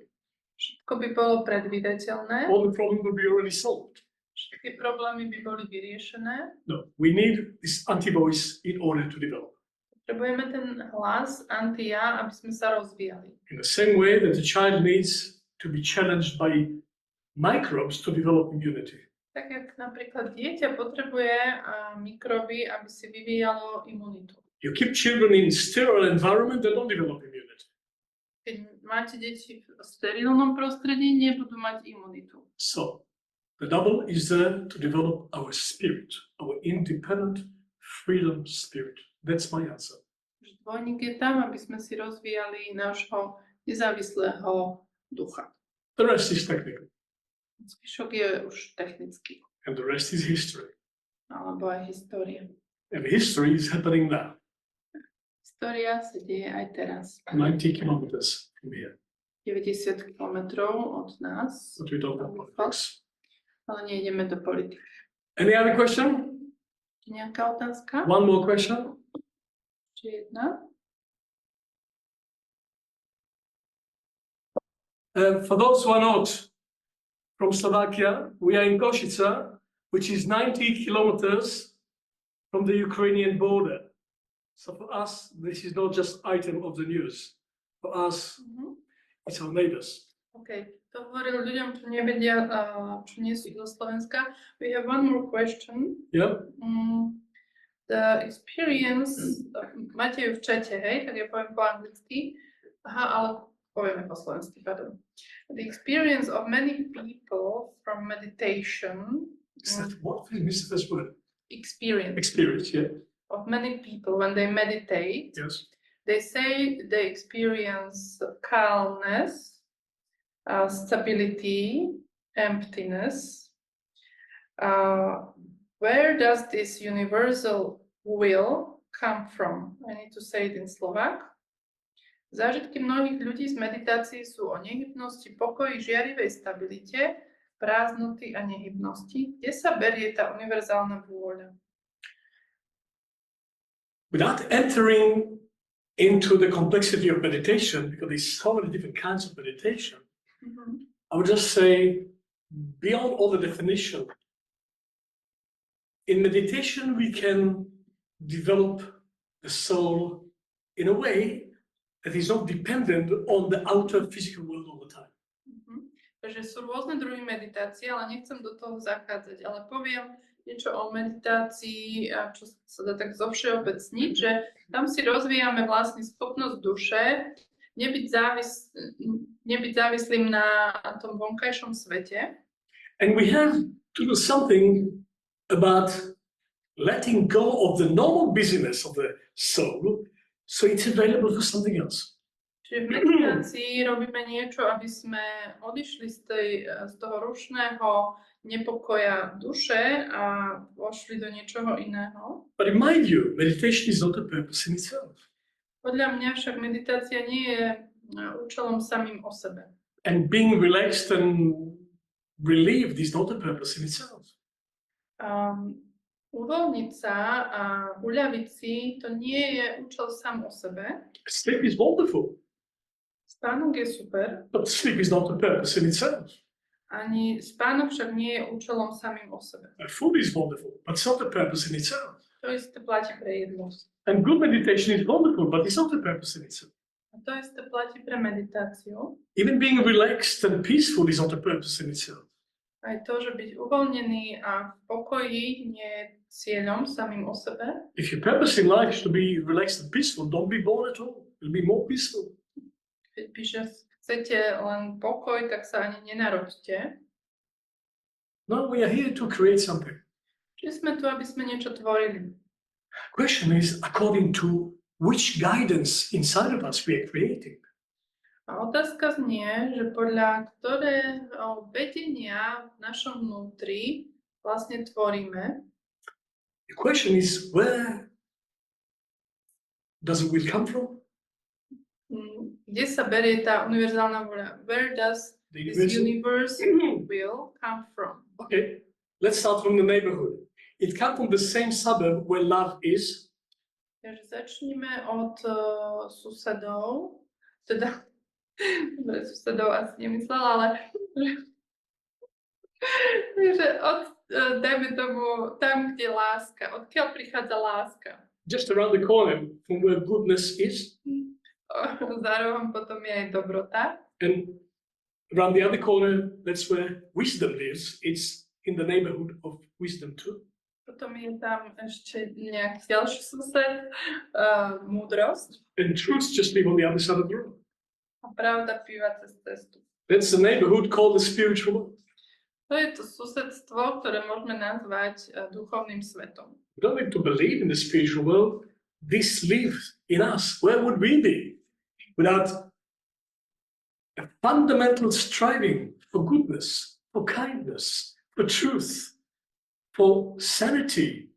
Všetko by bolo predvídateľné, All the problems would be already solved. všetky problémy by boli vyriešené. No, we need this anti-voice in order to develop. Potrebujeme ten hlas anti-ja, aby sme sa rozvíjali. In the same way that the child needs to be challenged by microbes to develop immunity. Tak jak napríklad dieťa potrebuje mikroby, aby si vyvíjalo imunitu. You keep children in sterile environment, they don't develop immunity. Keď máte deti v sterilnom prostredí, nebudú mať imunitu. So, the double is there to develop our spirit, our independent freedom spirit. That's my answer. Dvojník je tam, aby sme si rozvíjali nášho nezávislého ducha. The rest is technical. Zvyšok je už technický, And the rest is history. alebo aj história. And history is happening now, História sa deje aj teraz. 90 kilometers from here. 90 kilometrov od nás, But we don't have politics. ale nejdeme do politiky. Any other question? Nejaká otázka? One more question? Či jedna? For those who are not from Slovakia, we are in Košice, which is 90 kilometers from the Ukrainian border. So for us, this is not just item of the news. For us, it's our neighbors. OK, to hovoril ľuďom, čo nevedia, čo nie sú zo Slovenska. We have one more question. Yeah. The experience, máte ju v čete, hej, tak ja poviem po anglicky. Aha, ale povieme po slovensky, pardon. The experience of many people from meditation. Is that what? I missed the first word. Experience Yeah. of many people when they meditate. Yes. They say they experience calmness, stability, emptiness. Where does this universal will come from? I need to say it in Slovak. Zážitky mnohých ľudí z meditácií sú o nehytnosti, pokoji, žiarivej stabilite. prázdnoty a nehybnosti, kde sa berie tá univerzálna vôľa. Without entering into the complexity of meditation, because there's so many different kinds of meditation, I would just say, beyond all the definition, in meditation we can develop the soul in a way that is not dependent on the outer physical world all the time. Takže sú rôzne druhy meditácie, ale nechcem do toho zachádzať, ale poviem niečo o meditácii, čo sa dá tak zovšeobecniť, že tam si rozvíjame vlastne schopnosť duše nebyť závislým na tom vonkajšom svete. And we have to do something about letting go of the normal busyness of the soul, so it's available for something else. Čiže v meditácii robíme niečo, aby sme odišli z toho rušného nepokoja duše a vošli do niečoho iného. But in my view, meditation is not a purpose in itself. Podľa mňa však meditácia nie je účelom samým o sebe. And being relaxed and relieved is not a purpose in itself. Uvoľniť sa a uľaviť si, to nie je účel sám o sebe. Sleep is wonderful. Spánok je super. But sleep is not a purpose in itself. Ani spánok však nie je účelom samým o sebe. Food is wonderful, but it's not a purpose in itself. To isté platí pre jedlo. And good meditation is wonderful, but it's not a purpose in itself. A to isté platí pre meditáciu. Even being relaxed and peaceful is not a purpose in itself. Aj to, že byť uvoľnený a v pokoji nie je cieľom samým o sebe. If your purpose in life is to be relaxed and peaceful, don't be bored at all. You'll be more peaceful. Keď píše, chcete len pokoj, tak sa ani nenaroďte. No, we are here to create something. Čiže sme tu, aby sme niečo tvorili. Question is, according to which guidance inside of us we are creating? A otázka znie, že podľa ktorého vedenia v našom vnútri vlastne tvoríme. The question is, where does it will come from? Kde sa berie tá univerzálna vôľa? Where does this universe will come from? Okay, let's start from the neighborhood. It comes from the same suburb where love is. Takže začneme od susedov, teda susedov asi nemyslela, ale že dajme tomu tam, kde je láska, odkiaľ prichádza láska. Just around the corner from where goodness is. Za rohom potom je aj dobrota. And around the other corner, that's where wisdom lives. It's in the neighborhood of wisdom too. Potom je tam ešte nejaký ďalší sused, múdrosť. And truth just live on the other side of the road. A pravda píva cez cestu. That's the neighborhood called the spiritual world. To je to susedstvo, ktoré môžeme nazvať duchovným svetom. We don't need to believe in the spiritual world. This lives in us. Where would we be without a fundamental striving for goodness, for kindness, for truth, for sanity,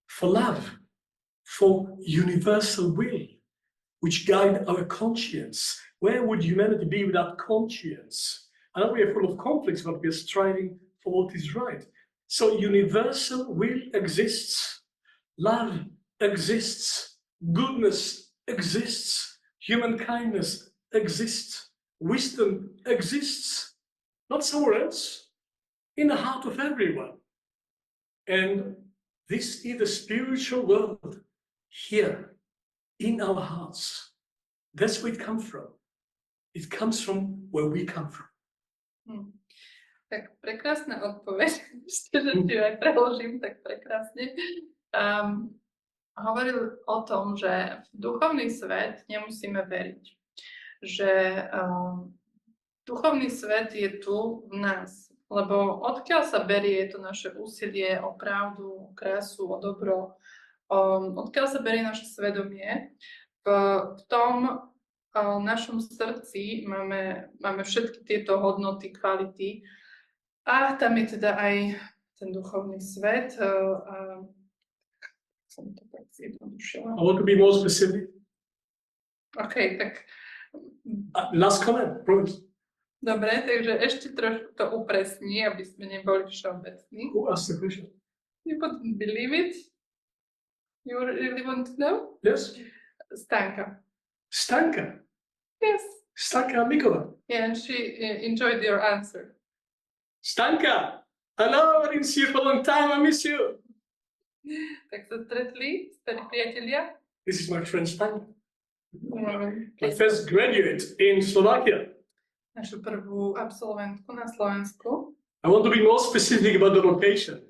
for love, for universal will, which guide our conscience? Where would humanity be without conscience? I know we are full of conflicts, but we are striving for what is right. So universal will exists, love exists, goodness exists, human kindness exists, wisdom exists, not somewhere else, in the heart of everyone. And this is the spiritual world here, in our hearts. That's where it comes from. It comes from where we come from. Tak prekrásna odpoveď, že ti aj preložím tak prekrásne. Hovoril o tom, že v duchovný svet nemusíme veriť. Že duchovný svet je tu v nás. Lebo odkiaľ sa berie to naše úsilie o pravdu, o krásu, o dobro, odkiaľ sa berie naše svedomie, v tom našom srdci máme všetky tieto hodnoty, kvality a tam je teda aj ten duchovný svet. Som to tak zjednodušila. I want to be more specific. OK, tak... Last comment, promise. Dobre, takže ešte trošku to upresní, aby sme neboli všeobecní. Who asked the question? You wouldn't believe it? You really want to know? Yes? Stanka. Stanka. Yes. Stanka Mikola. Yeah, and she enjoyed your answer. Stanka! Hello, I didn't see you for a long time, I miss you. Tak sa stretli, starí priatelia. This is my friend Stanka, Mm, my first graduate in Slovakia. Našu prvú absolventku na Slovensku. I want to be more specific about the location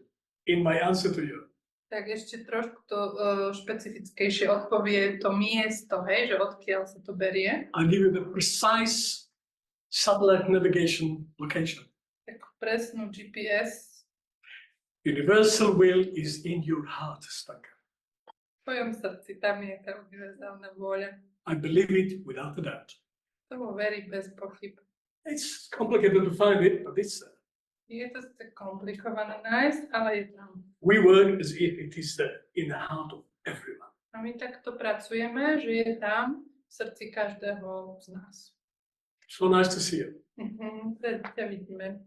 in my answer to you. Tak ešte trošku to špecifickejšie odpovie to miesto, hej, že odkiaľ sa to berie. I'll give you the precise satellite navigation location. Takú presnú GPS. Universal will is in your heart, Stanka. V tvojom srdci, tam je tá univerzálna vôľa. I believe it without a doubt. Tomu verí bez pochyb. It's complicated to find it, but it's there. Je to sice komplikované nájsť, ale je tam. We work as if it is there in the heart of everyone. A my takto pracujeme, že je tam v srdci každého z nás. So nice to see you. Ťa vidíme.